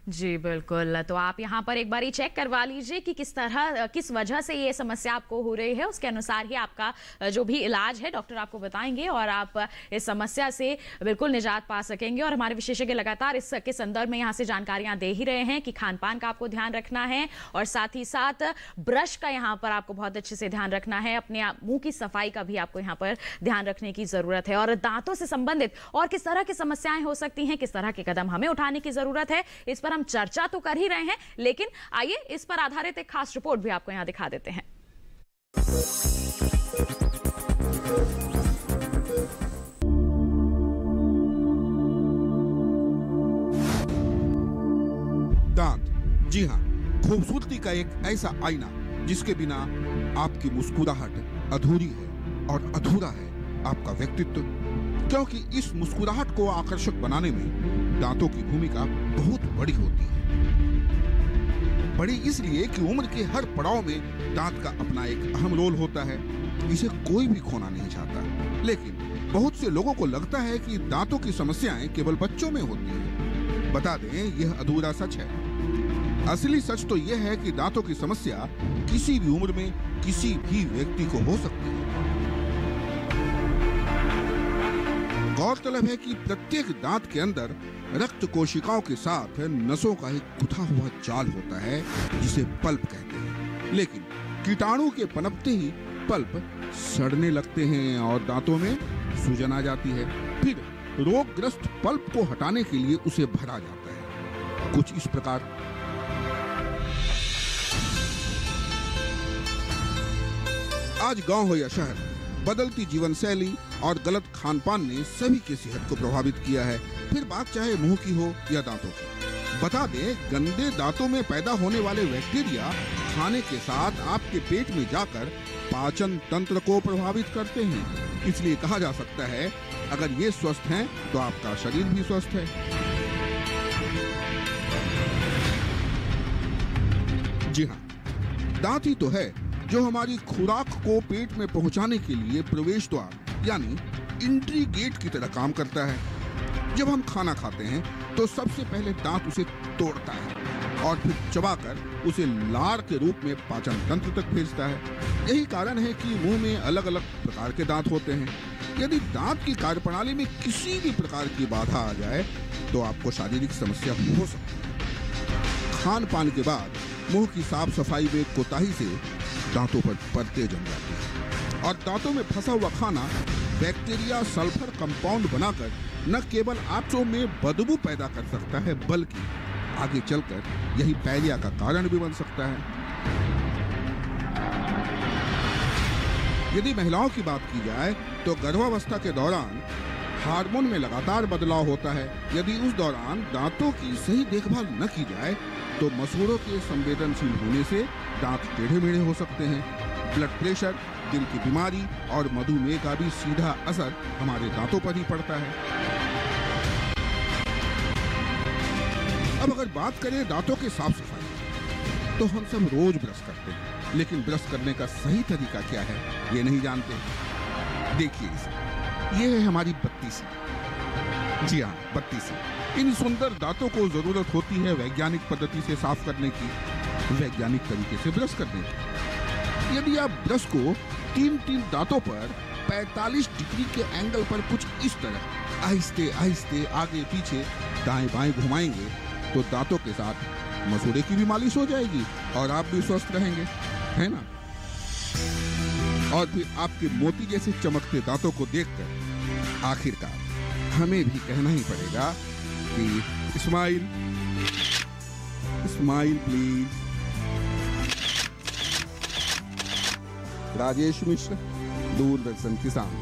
जी बिल्कुल, तो आप यहाँ पर एक बार चेक करवा लीजिए कि किस वजह से ये समस्या आपको हो रही है, उसके अनुसार ही आपका जो भी इलाज है डॉक्टर आपको बताएंगे और आप इस समस्या से बिल्कुल निजात पा सकेंगे। और हमारे विशेषज्ञ लगातार इसके संदर्भ में यहाँ से जानकारियाँ दे ही रहे हैं कि खान पान का आपको ध्यान रखना है और साथ ही साथ ब्रश का यहाँ पर आपको बहुत अच्छे से ध्यान रखना है। अपने मुंह की सफाई का भी आपको यहाँ पर ध्यान रखने की ज़रूरत है। और दांतों से संबंधित और किस तरह की समस्याएं हो सकती हैं, किस तरह के कदम हमें उठाने की ज़रूरत है, इस पर हम चर्चा तो कर ही रहे हैं, लेकिन आइए इस पर आधारित एक खास रिपोर्ट भी आपको यहां दिखा देते हैं। दांत, जी हां, खूबसूरती का एक ऐसा आईना जिसके बिना आपकी मुस्कुराहट अधूरी है और अधूरा है आपका व्यक्तित्व। क्योंकि इस मुस्कुराहट को आकर्षक बनाने में दांतों की भूमिका बहुत बड़ी होती है। बड़ी इसलिए कि उम्र के हर पड़ाव में दांत का अपना एक अहम रोल होता है, इसे कोई भी खोना नहीं चाहता। लेकिन बहुत से लोगों को लगता है कि दांतों की समस्याएं केवल बच्चों में होती हैं। बता दें, यह अधूरा सच है। असली सच तो यह है कि दांतों की समस्या किसी भी उम्र में किसी भी व्यक्ति को हो सकती है। गौरतलब है कि प्रत्येक दांत के अंदर रक्त कोशिकाओं के साथ नसों का एक गुथा हुआ जाल होता है जिसे पल्प कहते हैं। लेकिन कीटाणु के पनपते ही पल्प सड़ने लगते हैं और दांतों में सूजन आ जाती है। फिर रोगग्रस्त पल्प को हटाने के लिए उसे भरा जाता है, कुछ इस प्रकार। आज गांव हो या शहर, बदलती जीवन शैली और गलत खान पान ने सभी की सेहत को प्रभावित किया है, फिर बात चाहे मुंह की हो या दांतों की। बता दें, गंदे दांतों में पैदा होने वाले बैक्टीरिया खाने के साथ आपके पेट में जाकर पाचन तंत्र को प्रभावित करते हैं। इसलिए कहा जा सकता है, अगर ये स्वस्थ हैं तो आपका शरीर भी स्वस्थ है। जी हाँ, दांत ही तो है जो हमारी खुराक को पेट में पहुंचाने के लिए प्रवेश द्वार यानी एंट्री गेट की तरह काम करता है। जब हम खाना खाते हैं तो सबसे पहले दांत उसे तोड़ता है और फिर चबाकर उसे लार के रूप में पाचन तंत्र तक भेजता है। यही कारण है कि मुंह में अलग अलग प्रकार के दांत होते हैं। यदि दांत की कार्यप्रणाली में किसी भी प्रकार की बाधा आ जाए तो आपको शारीरिक समस्या हो सकती है। खान पान के बाद मुंह की साफ सफाई में कोताही से दांतों पर परतें जम जाती हैं और दांतों में फंसा हुआ खाना बैक्टीरिया सल्फर कंपाउंड बनाकर न केवल आपको में बदबू पैदा कर सकता है, बल्कि आगे चलकर यही पैलिया का कारण भी बन सकता है। यदि महिलाओं की बात की जाए तो गर्भावस्था के दौरान हार्मोन में लगातार बदलाव होता है। यदि उस दौरान दांतों की सही देखभाल न की जाए तो मसूड़ों के संवेदनशील होने से दांत टेढ़े मेढ़े हो सकते हैं। ब्लड प्रेशर, दिल की बीमारी और मधुमेह का भी सीधा असर हमारे दांतों पर ही पड़ता है। अब अगर बात करें दांतों के साफ सफाई, तो हम सब रोज ब्रश करते हैं, लेकिन ब्रश करने का सही तरीका क्या है ये नहीं जानते। देखिए, ये है हमारी बत्तीसी। जी हाँ, बत्तीसी। इन सुंदर दांतों को जरूरत होती है वैज्ञानिक पद्धति से साफ करने की, वैज्ञानिक तरीके से ब्रश करने की। यदि आप ब्रश को तीन दांतों पर 45 डिग्री के एंगल पर कुछ इस तरह आहिस्ते आहिस्ते आगे पीछे दाएं बाएं घुमाएंगे तो दांतों के साथ मसूड़े की भी मालिश हो जाएगी और आप भी स्वस्थ रहेंगे, है ना। और फिर आपके मोती जैसे चमकते दांतों को देखकर आखिरकार हमें भी कहना ही पड़ेगा okay, smile smile please. Rajesh Mishra, Doordarshan Kisan.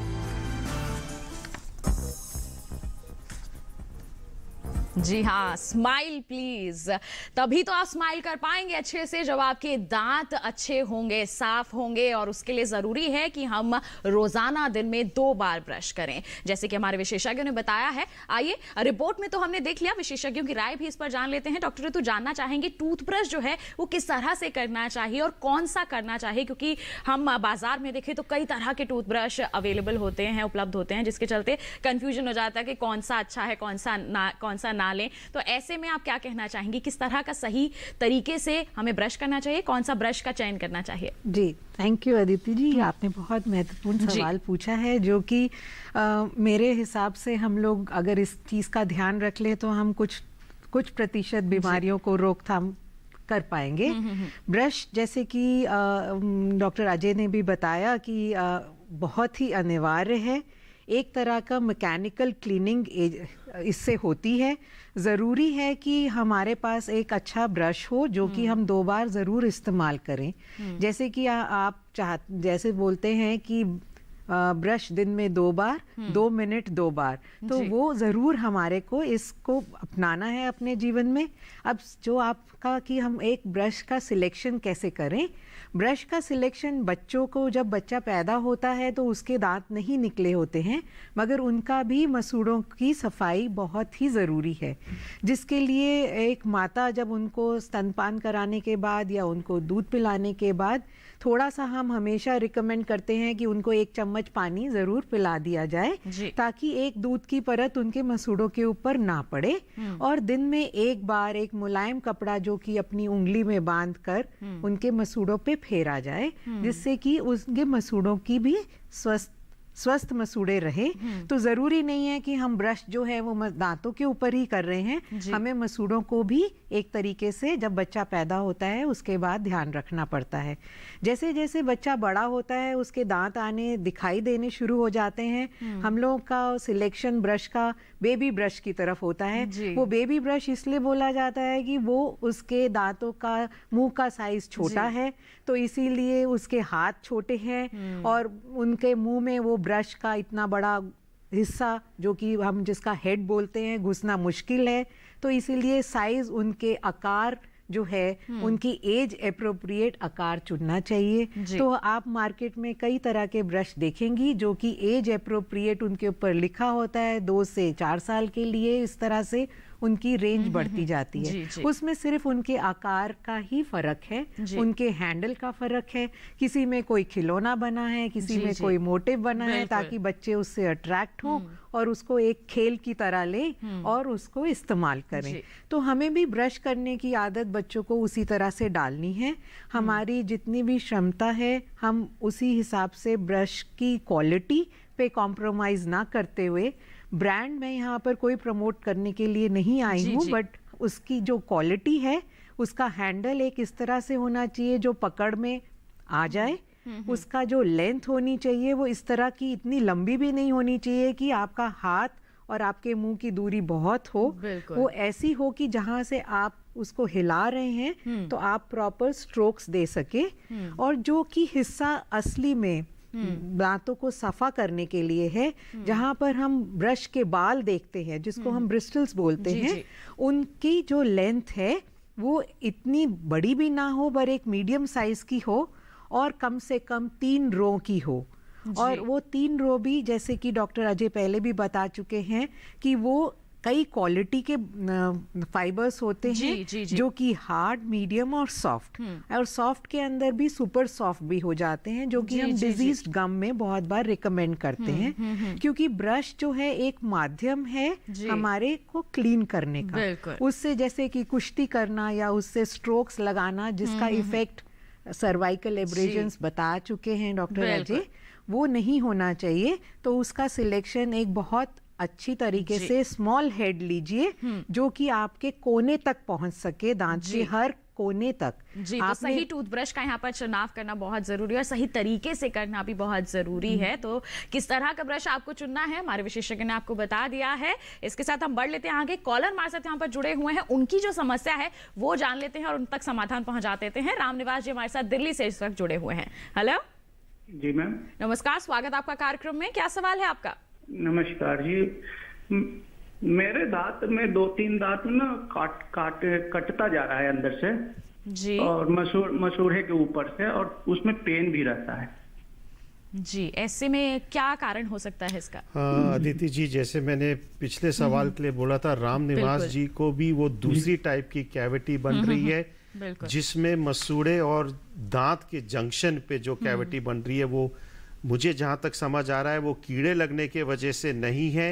जी हाँ, स्माइल प्लीज। तभी तो आप स्माइल कर पाएंगे अच्छे से जब आपके दांत अच्छे होंगे, साफ होंगे, और उसके लिए जरूरी है कि हम रोजाना दिन में 2 बार ब्रश करें, जैसे कि हमारे विशेषज्ञों ने बताया है। आइए, रिपोर्ट में तो हमने देख लिया, विशेषज्ञों की राय भी इस पर जान लेते हैं। डॉक्टर ऋतु, जानना चाहेंगे टूथब्रश जो है वो किस तरह से करना चाहिए और कौन सा करना चाहिए, क्योंकि हम बाजार में देखें तो कई तरह के टूथब्रश अवेलेबल होते हैं, उपलब्ध होते हैं, जिसके चलते कंफ्यूजन हो जाता है कि कौन सा अच्छा है, कौन सा ना लें। तो ऐसे में आप क्या कहना चाहेंगे, किस तरह का सही तरीके से हमें ब्रश करना चाहिए, कौन सा ब्रश का चयन करना चाहिए? जी, थैंक यू अदिति जी, आपने बहुत महत्वपूर्ण सवाल पूछा है, जो कि मेरे हिसाब से हम लोग अगर इस चीज का ध्यान रख ले तो हम कुछ प्रतिशत बीमारियों को रोकथाम कर पाएंगे। ब्रश, जैसे कि डॉक्टर अजय ने भी बताया कि बहुत ही अनिवार्य है, एक तरह का मैकेनिकल क्लीनिंग इससे होती है। ज़रूरी है कि हमारे पास एक अच्छा ब्रश हो जो कि हम 2 बार ज़रूर इस्तेमाल करें। जैसे कि आप जैसे बोलते हैं कि ब्रश दिन में 2 बार, 2 मिनट 2 बार, तो वो ज़रूर हमारे को इसको अपनाना है अपने जीवन में। अब जो आपका कि हम एक ब्रश का सिलेक्शन कैसे करें, ब्रश का सिलेक्शन बच्चों को, जब बच्चा पैदा होता है तो उसके दांत नहीं निकले होते हैं, मगर उनका भी मसूड़ों की सफाई बहुत ही ज़रूरी है, जिसके लिए एक माता जब उनको स्तनपान कराने के बाद या उनको दूध पिलाने के बाद थोड़ा सा हम हमेशा रिकमेंड करते हैं कि उनको 1 चम्मच पानी ज़रूर पिला दिया जाए, ताकि एक दूध की परत उनके मसूड़ों के ऊपर ना पड़े, और दिन में 1 बार एक मुलायम कपड़ा जो कि अपनी उंगली में बांधकर उनके मसूड़ों पे फेरा जाए, जिससे कि उनके मसूड़ों की भी स्वस्थ मसूड़े रहे। तो जरूरी नहीं है कि हम ब्रश जो है वो दांतों के ऊपर ही कर रहे हैं, हमें मसूड़ों को भी एक तरीके से जब बच्चा पैदा होता है उसके बाद ध्यान रखना पड़ता है। जैसे जैसे बच्चा बड़ा होता है उसके दांत आने दिखाई देने शुरू हो जाते हैं, हम लोगों का सिलेक्शन ब्रश का बेबी ब्रश की तरफ होता है। वो बेबी ब्रश इसलिए बोला जाता है कि वो उसके दांतों का मुंह का साइज छोटा है, तो इसीलिए उसके हाथ छोटे हैं और उनके मुंह में वो ब्रश का इतना बड़ा हिस्सा जो कि हम जिसका हेड बोलते हैं घुसना मुश्किल है, तो इसीलिए साइज उनके आकार जो है उनकी एज एप्रोप्रिएट आकार चुनना चाहिए। तो आप मार्केट में कई तरह के ब्रश देखेंगी जो कि एज एप्रोप्रिएट उनके ऊपर लिखा होता है, 2 से 4 साल के लिए, इस तरह से उनकी रेंज बढ़ती जाती है। उसमें सिर्फ उनके आकार का ही फर्क है, उनके हैंडल का फर्क है, किसी में कोई खिलौना बना है, किसी में कोई मोटिव बना है, ताकि बच्चे उससे अट्रैक्ट हो और उसको एक खेल की तरह ले और उसको इस्तेमाल करें। तो हमें भी ब्रश करने की आदत बच्चों को उसी तरह से डालनी है। हमारी जितनी भी क्षमता है हम उसी हिसाब से ब्रश की क्वालिटी पे कॉम्प्रोमाइज ना करते हुए, ब्रांड में यहाँ पर कोई प्रमोट करने के लिए नहीं आई हूँ, बट उसकी जो क्वालिटी है, उसका हैंडल एक इस तरह से होना चाहिए जो पकड़ में आ जाए, उसका जो लेंथ होनी चाहिए वो इस तरह की इतनी लंबी भी नहीं होनी चाहिए कि आपका हाथ और आपके मुंह की दूरी बहुत हो, वो ऐसी हो कि जहां से आप उसको हिला रहे हैं तो आप प्रॉपर स्ट्रोक्स दे सके, और जो कि हिस्सा असली में दांतों को सफा करने के लिए है, जहां पर हम ब्रश के बाल देखते हैं जिसको हम ब्रिस्टल्स बोलते हैं, उनकी जो लेंथ है वो इतनी बड़ी भी ना हो पर एक मीडियम साइज की हो और कम से कम 3 रो की हो। और वो 3 रो भी जैसे कि डॉक्टर अजय पहले भी बता चुके हैं कि वो कई क्वालिटी के फाइबर्स होते हैं जो कि हार्ड, मीडियम और सॉफ्ट, और सॉफ्ट के अंदर भी सुपर सॉफ्ट भी हो जाते हैं जो कि हम डिजीज्ड गम में बहुत बार रिकमेंड करते हैं, क्योंकि ब्रश जो है एक माध्यम है हमारे को क्लीन करने का। उससे जैसे कि कुश्ती करना या उससे स्ट्रोक्स लगाना जिसका इफेक्ट सर्वाइकल एब्रेजन्स बता चुके हैं डॉक्टर अजय, वो नहीं होना चाहिए। तो उसका सिलेक्शन एक बहुत अच्छी तरीके से स्मॉल हेड लीजिए जो कि आपके कोने तक पहुंच सके, दांत के हर कोने तक। जी, तो सही टूथब्रश का यहाँ पर चुनाव करना बहुत जरूरी है और सही तरीके से करना भी बहुत जरूरी है। तो किस तरह का ब्रश आपको चुनना है हमारे विशेषज्ञ ने आपको बता दिया है। इसके साथ हम बढ़ लेते हैं आगे। कॉलर हमारे साथ यहाँ पर जुड़े हुए हैं, उनकी जो समस्या है वो जान लेते हैं और उन तक समाधान पहुंचा देते हैं। रामनिवास जी हमारे साथ दिल्ली से इस वक्त जुड़े हुए हैं। हेलो जी मैम, नमस्कार, स्वागत आपका कार्यक्रम में। क्या सवाल है आपका? नमस्कार जी। मेरे दांत में 2-3 दांत ना कटता जा रहा है अंदर से जी, और मसूड़े के ऊपर से, और उसमें पेन भी रहता है जी। ऐसे में क्या कारण हो सकता है इसका? अदिति जी, जैसे मैंने पिछले सवाल के लिए बोला था, रामनिवास जी को भी वो दूसरी टाइप की कैविटी बन रही है जिसमें मसूड़े और दांत के जंक्शन पे जो कैविटी बन रही है वो मुझे जहां तक समझ आ रहा है वो कीड़े लगने के वजह से नहीं है,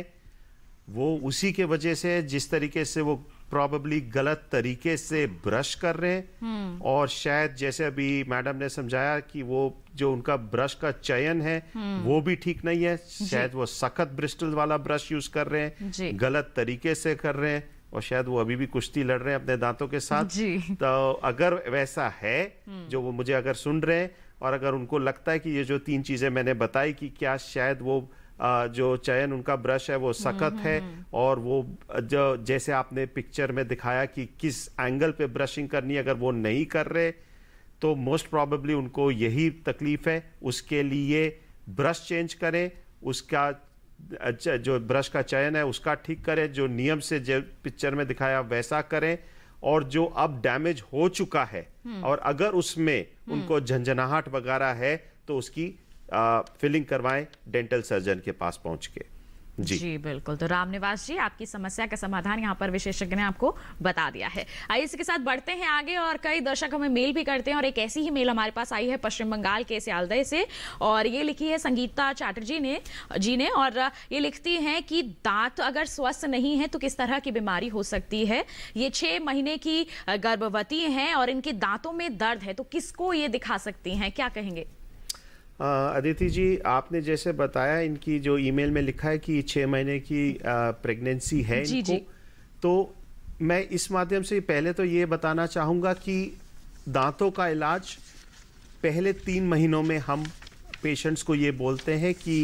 वो उसी के वजह से जिस तरीके से वो प्रॉबेबली गलत तरीके से ब्रश कर रहे हैं, और शायद जैसे अभी मैडम ने समझाया कि वो जो उनका ब्रश का चयन है वो भी ठीक नहीं है, शायद वो सख्त ब्रिस्टल वाला ब्रश यूज कर रहे हैं, गलत तरीके से कर रहे हैं, और शायद वो अभी भी कुश्ती लड़ रहे हैं अपने दांतों के साथ। तो अगर वैसा है, जो वो मुझे अगर सुन रहे हैं और अगर उनको लगता है कि ये जो 3 चीजें मैंने बताई कि क्या शायद वो जो चयन उनका ब्रश है वो सख्त है, और वो जो जैसे आपने पिक्चर में दिखाया कि किस एंगल पे ब्रशिंग करनी है, अगर वो नहीं कर रहे तो मोस्ट प्रोबेबली उनको यही तकलीफ है। उसके लिए ब्रश चेंज करें, उसका जो ब्रश का चयन है उसका ठीक करें, जो नियम से जो पिक्चर में दिखाया वैसा करें, और जो अब डैमेज हो चुका है और अगर उसमें उनको झंझनाहट वगैरह है तो उसकी फिलिंग करवाएं डेंटल सर्जन के पास पहुंच के। जी बिल्कुल। तो रामनिवास जी, आपकी समस्या का समाधान यहाँ पर विशेषज्ञ ने आपको बता दिया है। आइए इसके साथ बढ़ते हैं आगे, और कई दर्शक हमें मेल भी करते हैं, और एक ऐसी ही मेल हमारे पास आई है पश्चिम बंगाल के सियालदह से, और ये लिखी है संगीता चैटर्जी ने, और ये लिखती हैं कि दांत अगर स्वस्थ नहीं है तो किस तरह की बीमारी हो सकती है। ये 6 महीने की गर्भवती हैं और इनके दांतों में दर्द है, तो किसको ये दिखा सकती हैं, क्या कहेंगे? अदिति जी, आपने जैसे बताया इनकी जो ईमेल में लिखा है कि 6 महीने की प्रेगनेंसी है इनको, तो मैं इस माध्यम से पहले तो ये बताना चाहूँगा कि दांतों का इलाज पहले 3 महीनों में हम पेशेंट्स को ये बोलते हैं कि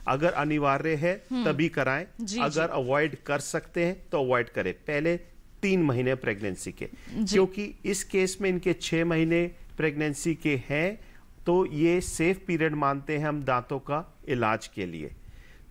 अगर अनिवार्य है तभी कराएं, अगर अवॉइड कर सकते हैं तो अवॉइड करें पहले 3 महीने प्रेगनेंसी के, क्योंकि इस केस में इनके 6 महीने प्रेगनेंसी के हैं, तो ये सेफ पीरियड मानते हैं हम दांतों का इलाज के लिए।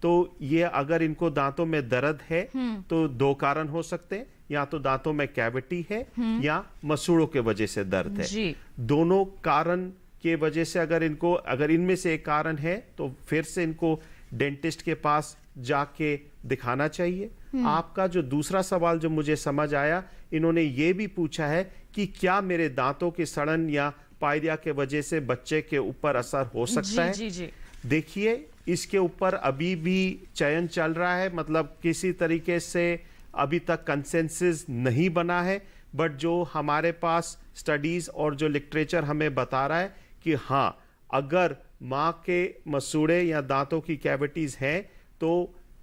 तो ये अगर इनको दांतों में दर्द है तो 2 कारण हो सकते हैं, या तो दांतों में कैविटी है या मसूड़ों के वजह से दर्द है। दोनों कारण के वजह से अगर इनमें से एक कारण है तो फिर से इनको डेंटिस्ट के पास जाके दिखाना चाहिए। आपका जो दूसरा सवाल जो मुझे समझ आया, इन्होंने ये भी पूछा है कि क्या मेरे दांतों की सड़न या पायरिया के वजह से बच्चे के ऊपर असर हो सकता है। देखिए, इसके ऊपर अभी भी चयन चल रहा है, मतलब किसी तरीके से अभी तक कंसेंसस नहीं बना है, बट जो हमारे पास स्टडीज और जो लिटरेचर हमें बता रहा है कि हाँ, अगर माँ के मसूड़े या दांतों की कैविटीज हैं तो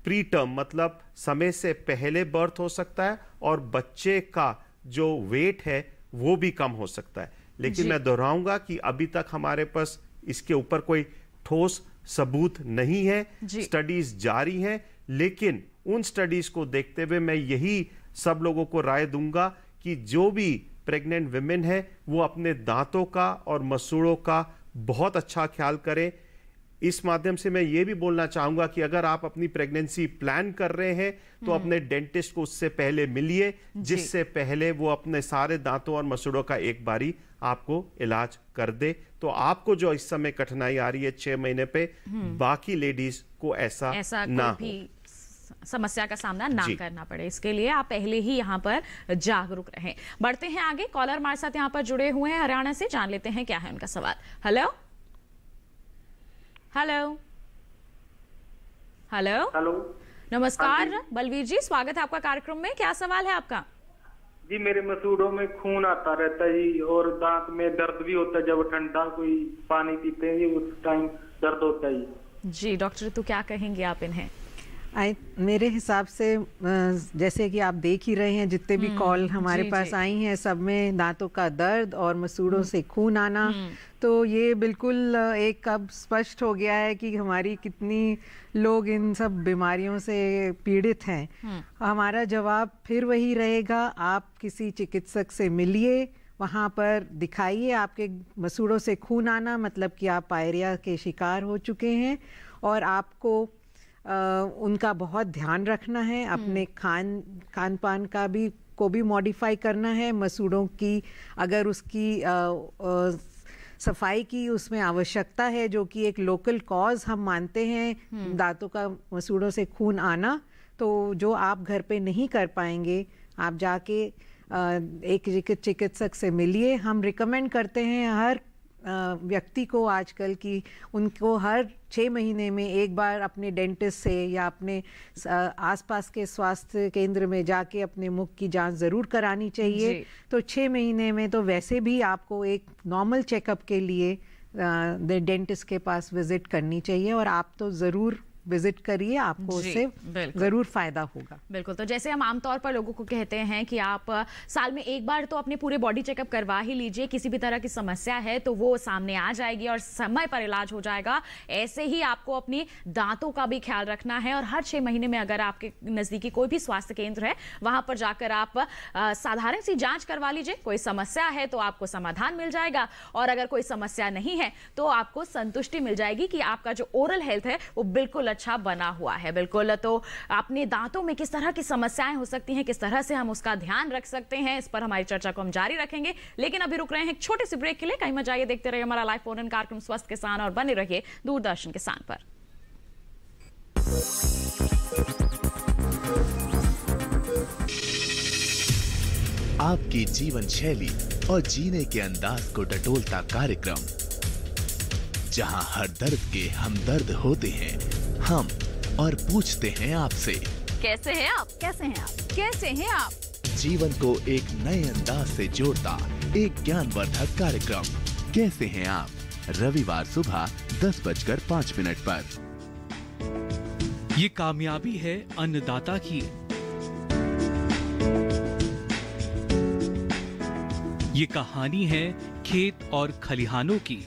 प्री टर्म मतलब समय से पहले बर्थ हो सकता है, और बच्चे का जो वेट है वो भी कम हो सकता है। लेकिन मैं दोहराऊंगा कि अभी तक हमारे पास इसके ऊपर कोई ठोस सबूत नहीं है, स्टडीज जारी हैं, लेकिन उन स्टडीज को देखते हुए मैं यही सब लोगों को राय दूंगा कि जो भी प्रेग्नेंट विमेन है वो अपने दांतों का और मसूड़ों का बहुत अच्छा ख्याल करें। इस माध्यम से मैं ये भी बोलना चाहूंगा कि अगर आप अपनी प्रेगनेंसी प्लान कर रहे हैं तो अपने डेंटिस्ट को उससे पहले मिलिए, जिससे पहले वो अपने सारे दांतों और मसूड़ों का एक बारी आपको इलाज कर दे, तो आपको जो इस समय कठिनाई आ रही है 6 महीने पे, बाकी लेडीज को ऐसा ना हो, समस्या का सामना ना करना पड़े, इसके लिए आप पहले ही यहाँ पर जागरूक रहें। बढ़ते हैं आगे, कॉलर हमारे साथ यहाँ पर जुड़े हुए हैं हरियाणा से, जान लेते हैं क्या है उनका सवाल। हेलो हेलो हेलो हेलो, नमस्कार बलवीर जी, स्वागत है आपका कार्यक्रम में। क्या सवाल है आपका? जी, मेरे मसूड़ों में खून आता रहता है जी, और दांत में दर्द भी होता है, जब ठंडा कोई पानी पीते हैं उस टाइम दर्द होता है जी। डॉक्टर तो क्या कहेंगे आप इन्हें? मेरे हिसाब से जैसे कि आप देख ही रहे हैं, जितने भी कॉल हमारे पास आई हैं, सब में दांतों का दर्द और मसूड़ों से खून आना, तो ये बिल्कुल एक अब स्पष्ट हो गया है कि हमारी कितनी लोग इन सब बीमारियों से पीड़ित हैं। हमारा जवाब फिर वही रहेगा, आप किसी चिकित्सक से मिलिए, वहाँ पर दिखाइए। आपके मसूड़ों से खून आना मतलब कि आप पायरिया के शिकार हो चुके हैं और आपको उनका बहुत ध्यान रखना है। अपने खान पान का भी मॉडिफाई करना है। मसूड़ों की अगर उसकी सफाई की उसमें आवश्यकता है, जो कि एक लोकल कॉज हम मानते हैं दांतों का मसूड़ों से खून आना, तो जो आप घर पे नहीं कर पाएंगे, आप जाके एक चिकित्सक से मिलिए। हम रिकमेंड करते हैं हर व्यक्ति को आजकल कि उनको हर 6 महीने में एक बार अपने डेंटिस्ट से या अपने आसपास के स्वास्थ्य केंद्र में जाके अपने मुख की जांच ज़रूर करानी चाहिए। तो 6 महीने में तो वैसे भी आपको एक नॉर्मल चेकअप के लिए डेंटिस्ट के पास विजिट करनी चाहिए और आप तो ज़रूर विजिट करिए, आपको उससे जरूर फायदा होगा। बिल्कुल। तो जैसे हम आमतौर पर लोगों को कहते हैं कि आप साल में एक बार तो अपने पूरे बॉडी चेकअप करवा ही लीजिए, किसी भी तरह की समस्या है तो वो सामने आ जाएगी और समय पर इलाज हो जाएगा। ऐसे ही आपको अपनी दांतों का भी ख्याल रखना है और हर 6 महीने में अगर आपके नजदीकी कोई भी स्वास्थ्य केंद्र है, वहां पर जाकर आप साधारण सी जांच करवा लीजिए। कोई समस्या है तो आपको समाधान मिल जाएगा और अगर कोई समस्या नहीं है तो आपको संतुष्टि मिल जाएगी कि आपका जो ओरल हेल्थ है वो बिल्कुल अच्छा बना हुआ है। बिल्कुल। तो अपने दांतों में किस तरह की समस्याएं हो सकती हैं, किस तरह से हम उसका ध्यान रख सकते हैं, इस पर हमारी चर्चा को हम जारी रखेंगे, लेकिन अभी रुक रहे हैं एक छोटे से ब्रेक के लिए। कहीं मत जाइए, देखते रहिए हमारा लाइव फोन इन कार्यक्रम स्वस्थ किसान और बने रहिए दूरदर्शन किसान पर। आपकी जीवन शैली और जीने के अंदाज को टटोलता कार्यक्रम, जहां हर दर्द के हमदर्द होते हैं हम और पूछते हैं आपसे, कैसे हैं आप, कैसे हैं आप, कैसे हैं आप। जीवन को एक नए अंदाज से जोड़ता एक ज्ञानवर्धक कार्यक्रम, कैसे हैं आप, रविवार सुबह 10:05 पर। ये कामयाबी है अन्नदाता की, ये कहानी है खेत और खलिहानों की।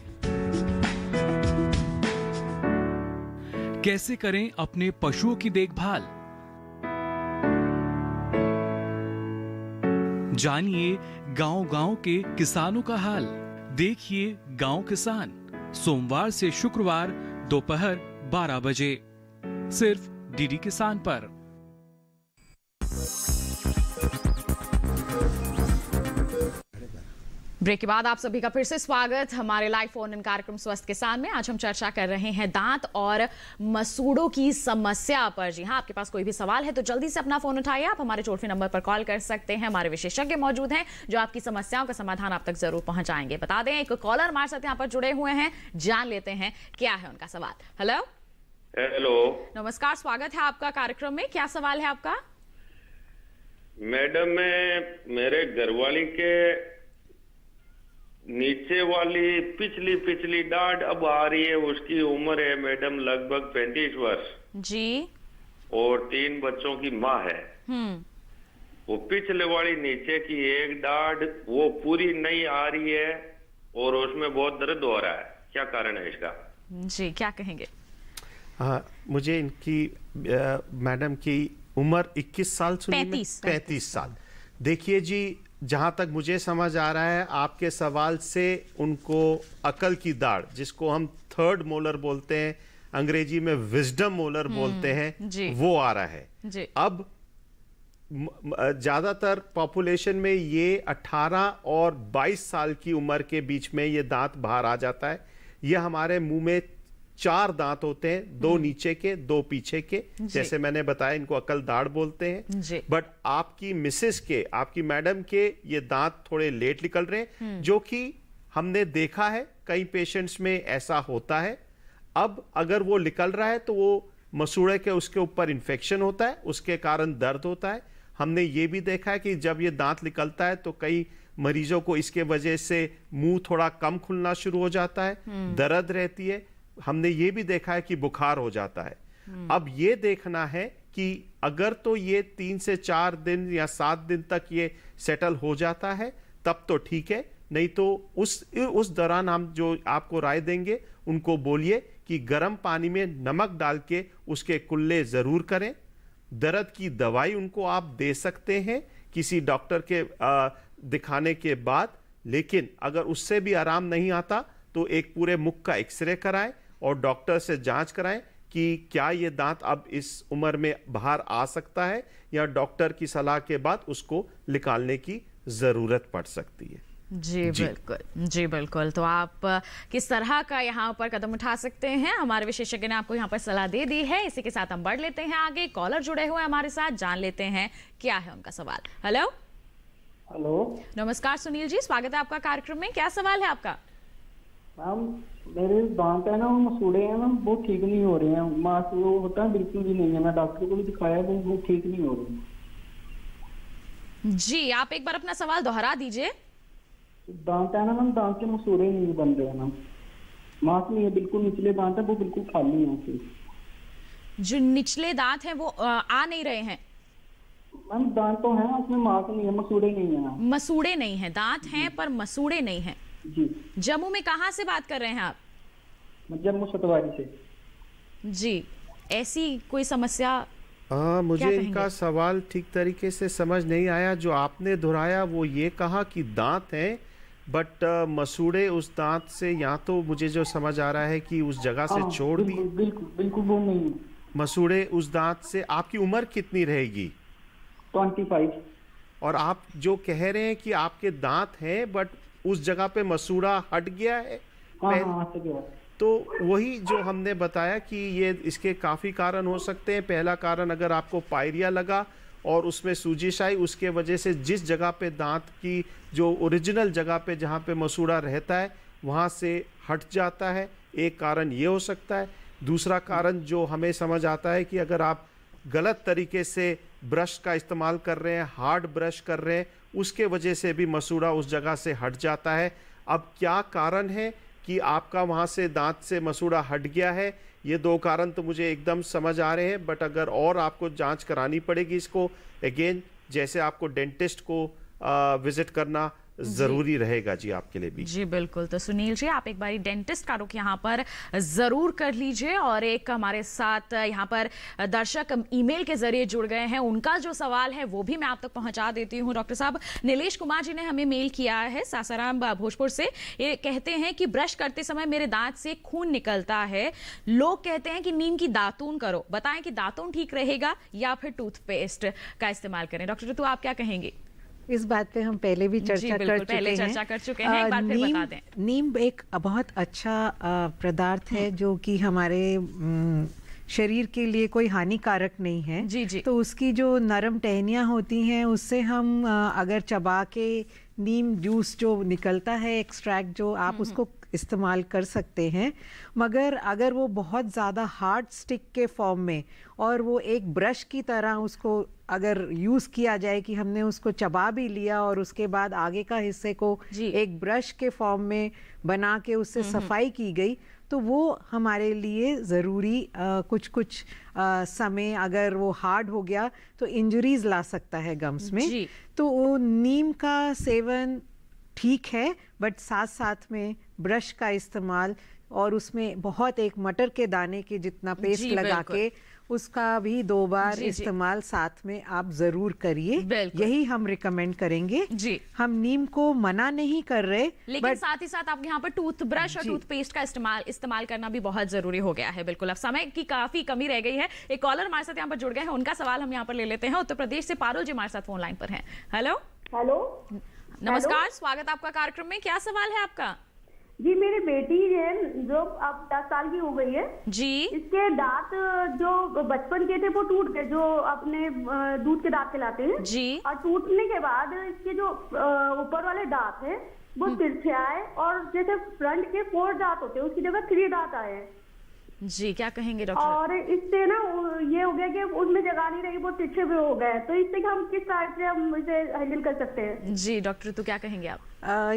कैसे करें अपने पशुओं की देखभाल, जानिए गांव-गांव के किसानों का हाल। देखिए गांव किसान, सोमवार से शुक्रवार दोपहर 12 बजे, सिर्फ डीडी किसान पर। ब्रेक के बाद आप सभी का फिर से स्वागत हमारे लाइव फोन इन कार्यक्रम स्वस्थ किसान में। आज हम चर्चा कर रहे हैं दांत और मसूड़ों की समस्या पर। जी हाँ, आपके पास कोई भी सवाल है तो जल्दी से अपना फोन उठाइए, आप हमारे टोल फ्री नंबर पर कॉल कर सकते हैं। हमारे विशेषज्ञ मौजूद हैं जो आपकी समस्याओं का समाधान आप तक जरूर पहुंचाएंगे। बता दें एक कॉलर हमारे साथ यहाँ पर जुड़े हुए हैं, जान लेते हैं क्या है उनका सवाल। हेलो हेलो, नमस्कार, स्वागत है आपका कार्यक्रम में। क्या सवाल है आपका? मैडम, मैं मेरे घरवाली के नीचे वाली पिछली दाढ़ अब आ रही है। उसकी उम्र है मैडम लगभग 35 वर्ष जी, और 3 बच्चों की माँ है। वो पिछले वाली नीचे की एक दाढ़ वो पूरी नहीं आ रही है और उसमें बहुत दर्द हो रहा है। क्या कारण है इसका? जी, क्या कहेंगे? मुझे इनकी मैडम की उम्र 21 साल सुनी, 35 साल। देखिए जी, जहां तक मुझे समझ आ रहा है आपके सवाल से उनको अकल की दाढ़, जिसको हम 3rd मोलर बोलते हैं, अंग्रेजी में विजडम मोलर बोलते हैं, वो आ रहा है जी। अब ज्यादातर पॉपुलेशन में ये 18 और 22 साल की उम्र के बीच में ये दांत बाहर आ जाता है। ये हमारे मुंह में 4 दांत होते हैं, 2 नीचे के 2 पीछे के, जैसे मैंने बताया इनको अकल दाढ़ बोलते हैं। बट आपकी मिसेस के, आपकी मैडम के ये दांत थोड़े लेट निकल रहे हैं, जो कि हमने देखा है कई पेशेंट्स में ऐसा होता है। अब अगर वो निकल रहा है तो वो मसूड़े के उसके ऊपर इन्फेक्शन होता है, उसके कारण दर्द होता है। हमने ये भी देखा है कि जब ये दांत निकलता है तो कई मरीजों को इसके वजह से मुंह थोड़ा कम खुलना शुरू हो जाता है, दर्द रहती है। हमने ये भी देखा है कि बुखार हो जाता है। अब ये देखना है कि अगर तो ये 3 से 4 दिन या 7 दिन तक ये सेटल हो जाता है तब तो ठीक है, नहीं तो उस दौरान हम जो आपको राय देंगे उनको बोलिए कि गर्म पानी में नमक डाल के उसके कुल्ले जरूर करें। दर्द की दवाई उनको आप दे सकते हैं किसी डॉक्टर के दिखाने के बाद, लेकिन अगर उससे भी आराम नहीं आता तो एक पूरे मुख का एक्सरे कराएं और डॉक्टर से जांच कराएं कि क्या ये दांत अब इस उम्र में बाहर आ सकता है या डॉक्टर की सलाह के बाद उसको निकालने की जरूरत पड़ सकती है। जी बिल्कुल, जी बिल्कुल। तो आप किस तरह का यहाँ पर कदम उठा सकते हैं, हमारे विशेषज्ञ ने आपको यहाँ पर सलाह दे दी है। इसी के साथ हम बढ़ लेते हैं आगे। कॉलर जुड़े हुए हमारे साथ, जान लेते हैं क्या है उनका सवाल। हेलो हेलो, नमस्कार सुनील जी, स्वागत है आपका कार्यक्रम में। क्या सवाल है आपका? मैम मेरे दांत है ना, वो मसूड़े हैं ना, वो ठीक नहीं हो रहे हैं। मांस वो होता है बिल्कुल भी नहीं है। मैं डॉक्टर को भी दिखाया, वो ठीक नहीं हो रहे। जी आप एक बार अपना सवाल दोहरा दीजिए। दांत है ना मैम, दांत के मसूड़े नहीं बन रहे हैं मैम। मांस नहीं है, बिल्कुल निचले दांत है वो बिल्कुल खाली है। जो निचले दांत हैं वो आ नहीं रहे हैं? मैम दांत तो है, उसमें मांस नहीं है, मसूड़े नहीं है। मसूड़े नहीं है, दांत हैं पर मसूड़े नहीं हैं। जी। जम्मू में कहाँ से बात कर रहे हैं आप? जम्मू सतवारी से। जी, ऐसी कोई समस्या? मुझे इनका सवाल ठीक तरीके से समझ नहीं आया। जो आपने दोहराया वो ये कहा कि दांत हैं बट मसूड़े उस दांत से, यहाँ तो मुझे जो समझ आ रहा है कि उस जगह से छोड़ दी। बिल्कुल वो नहीं। मसूड़े उस दांत से। आपकी उम्र कितनी रहेगी? 25। और आप जो कह रहे हैं कि आपके दांत हैं बट उस जगह पे मसूड़ा हट गया है? तो वही जो हमने बताया कि ये इसके काफ़ी कारण हो सकते हैं। पहला कारण, अगर आपको पायरिया लगा और उसमें सूजिश आई, उसके वजह से जिस जगह पे दांत की जो ओरिजिनल जगह पे जहाँ पे मसूड़ा रहता है वहाँ से हट जाता है, एक कारण ये हो सकता है। दूसरा कारण जो हमें समझ आता है कि अगर आप गलत तरीके से ब्रश का इस्तेमाल कर रहे हैं, हार्ड ब्रश कर रहे हैं, उसके वजह से भी मसूड़ा उस जगह से हट जाता है। अब क्या कारण है कि आपका वहाँ से दांत से मसूड़ा हट गया है, ये 2 कारण तो मुझे एकदम समझ आ रहे हैं। बट अगर और आपको जांच करानी पड़ेगी इसको, अगेन जैसे आपको डेंटिस्ट को विजिट करना जरूरी रहेगा जी आपके लिए भी। जी बिल्कुल। तो सुनील जी आप एक बार डेंटिस्ट का रुख यहाँ पर जरूर कर लीजिए। और एक हमारे साथ यहाँ पर दर्शक ईमेल के जरिए जुड़ गए हैं, उनका जो सवाल है वो भी मैं आप तक पहुंचा देती हूँ। डॉक्टर साहब, नीलेश कुमार जी ने हमें मेल किया है सासाराम भोजपुर से। ये कहते हैं कि ब्रश करते समय मेरे दांत से खून निकलता है, लोग कहते हैं कि नीम की दातून करो, बताएं कि दातून ठीक रहेगा या फिर टूथपेस्ट का इस्तेमाल करें। डॉक्टर ऋतु आप क्या कहेंगे? इस बात पे हम पहले भी चर्चा कर चुके हैं। एक बार फिर बता दें। नीम एक बहुत अच्छा पदार्थ है जो कि हमारे शरीर के लिए कोई हानिकारक नहीं है। जी जी। तो उसकी जो नरम टहनियाँ होती हैं उससे हम अगर चबा के नीम जूस जो निकलता है, एक्सट्रैक्ट जो, आप उसको इस्तेमाल कर सकते हैं। मगर अगर वो बहुत ज़्यादा हार्ड स्टिक के फॉर्म में और वो एक ब्रश की तरह उसको अगर यूज़ किया जाए कि हमने उसको चबा भी लिया और उसके बाद आगे का हिस्से को एक ब्रश के फॉर्म में बना के उससे सफाई की गई, तो वो हमारे लिए ज़रूरी कुछ समय, अगर वो हार्ड हो गया तो इंजरीज ला सकता है गम्स में। तो वो नीम का सेवन ठीक है, बट साथ साथ में ब्रश का इस्तेमाल और उसमें बहुत एक मटर के दाने के जितना पेस्ट लगा के उसका भी 2 बार इस्तेमाल साथ में आप जरूर करिए। यही हम रिकमेंड करेंगे जी। हम नीम को मना नहीं कर रहे, लेकिन साथ ही साथ आप यहाँ पर टूथब्रश और टूथपेस्ट का इस्तेमाल करना भी बहुत जरूरी हो गया है। बिल्कुल, अब समय की काफी कमी रह गई है। एक कॉलर हमारे साथ यहाँ पर जुड़ गए हैं, उनका सवाल हम यहाँ पर ले लेते हैं। उत्तर प्रदेश से पारुल जी हमारे साथ फोन लाइन पर हैं। हेलो हेलो, नमस्कार, स्वागत आपका कार्यक्रम में। क्या सवाल है आपका? जी, मेरी बेटी है जो अब 10 साल की हो गई है जी। इसके दांत जो बचपन के थे वो टूट गए, जो अपने दूध के दांत कहलाते हैं जी। और टूटने के बाद इसके जो ऊपर वाले दांत हैं वो तिरछे आए और जैसे फ्रंट के 4 दांत होते हैं उसकी जगह 3 दांत आए हैं। जी, क्या कहेंगे डॉक्टर? और इससे ना ये हो गया कि उसमें जगह नहीं रही, वो तिरछे भी हो गए, तो इससे हम किस तरह से हम इसे हैंडल कर सकते हैं? जी डॉक्टर, तो क्या कहेंगे आप?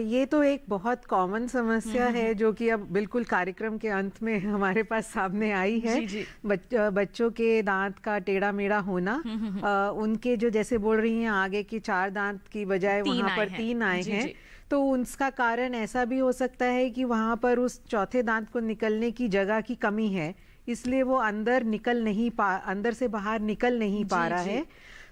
ये तो एक बहुत कॉमन समस्या है जो कि अब बिल्कुल कार्यक्रम के अंत में हमारे पास सामने आई है। जी। बच्चों के दांत का टेढ़ा मेढ़ा होना, उनके जो जैसे बोल रही हैं आगे की 4 दांत की बजाय वहां पर 3 आए हैं, तो उसका कारण ऐसा भी हो सकता है कि वहां पर उस चौथे दांत को निकलने की जगह की कमी है, इसलिए वो अंदर से बाहर निकल नहीं पा रहा है।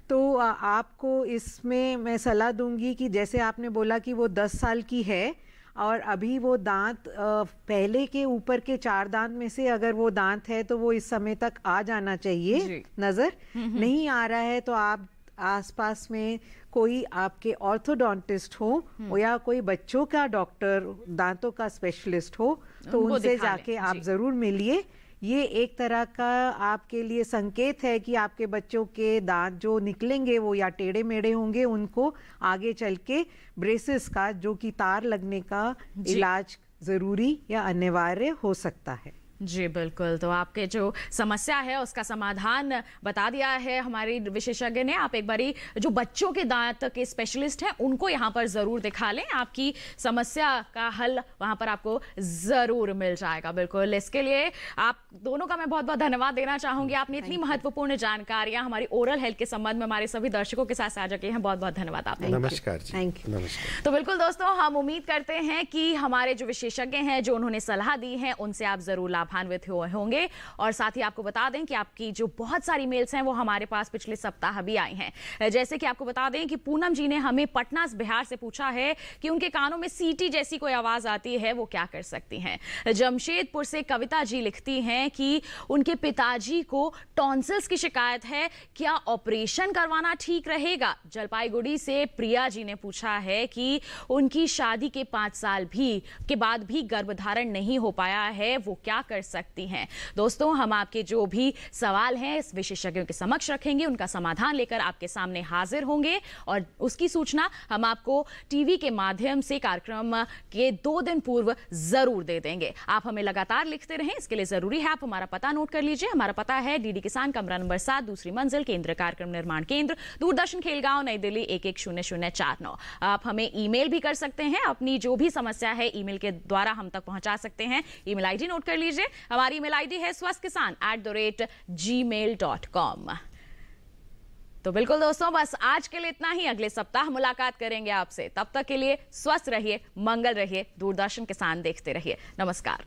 तो आपको इसमें मैं सलाह दूंगी कि जैसे आपने बोला कि वो 10 साल की है और अभी वो दांत पहले के ऊपर के 4 दांत में से अगर वो दांत है तो वो इस समय तक आ जाना चाहिए। नजर नहीं आ रहा है तो आप आसपास में कोई आपके ऑर्थोडोंटिस्ट हो या कोई बच्चों का डॉक्टर, दांतों का स्पेशलिस्ट हो, तो उनसे जाके आप जरूर मिलिए। ये एक तरह का आपके लिए संकेत है कि आपके बच्चों के दांत जो निकलेंगे वो या टेढ़े मेढ़े होंगे, उनको आगे चल के ब्रेसेस का, जो कि तार लगने का इलाज जरूरी या अनिवार्य हो सकता है। जी बिल्कुल, तो आपके जो समस्या है उसका समाधान बता दिया है हमारी विशेषज्ञ ने। आप एक बारी जो बच्चों के दांत के स्पेशलिस्ट हैं उनको यहाँ पर जरूर दिखा लें, आपकी समस्या का हल वहां पर आपको जरूर मिल जाएगा। बिल्कुल, इसके लिए आप दोनों का मैं बहुत बहुत धन्यवाद देना चाहूंगी। आपने इतनी महत्वपूर्ण जानकारियां हमारी ओरल हेल्थ के संबंध में हमारे सभी दर्शकों के साथ साझा की हैं। बहुत बहुत धन्यवाद आपका। नमस्कार जी। Thank you. नमस्कार। तो बिल्कुल दोस्तों, हम उम्मीद करते हैं कि हमारे जो विशेषज्ञ हैं, जो उन्होंने सलाह दी है, उनसे आप जरूर लाभान्वित होंगे। और साथ ही आपको बता दें कि आपकी जो बहुत सारी मेल्स हैं वो हमारे पास पिछले सप्ताह भी आई हैं। जैसे कि आपको बता दें कि पूनम जी ने हमें पटना बिहार से पूछा है कि उनके कानों में सीटी जैसी कोई आवाज आती है, वो क्या कर सकती हैं। जमशेदपुर से कविता जी लिखती हैं कि उनके पिताजी को टॉन्सिल्स की शिकायत है, क्या ऑपरेशन करवाना ठीक रहेगा। जलपाईगुड़ी से प्रिया जी ने पूछा है कि उनकी शादी के 5 साल के बाद भी गर्भधारण नहीं हो पाया है, वो क्या कर सकती हैं। दोस्तों, हम आपके जो भी सवाल हैं इस विशेषज्ञों के समक्ष रखेंगे, उनका समाधान लेकर आपके सामने हाजिर होंगे और उसकी सूचना हम आपको टीवी के माध्यम से कार्यक्रम के 2 दिन पूर्व जरूर दे देंगे। आप हमें लगातार लिखते रहें, इसके लिए जरूरी है आप हमारा पता नोट कर लीजिए। हमारा पता है डीडी किसान, कमरा नंबर 7, दूसरी मंजिल, केंद्र कार्यक्रम निर्माण केंद्र, दूरदर्शन खेलगांव, नई दिल्ली 110049। आप हमें ईमेल भी कर सकते हैं, अपनी जो भी समस्या है ईमेल के द्वारा हम तक पहुंचा सकते हैं। ईमेल आईडी नोट कर लीजिए, हमारी ईमेल आईडी है swasthkisan@gmail.com। तो बिल्कुल दोस्तों, बस आज के लिए इतना ही। अगले सप्ताह मुलाकात करेंगे आपसे, तब तक के लिए स्वस्थ रहिए, मंगल रहिए, दूरदर्शन किसान देखते रहिए। नमस्कार।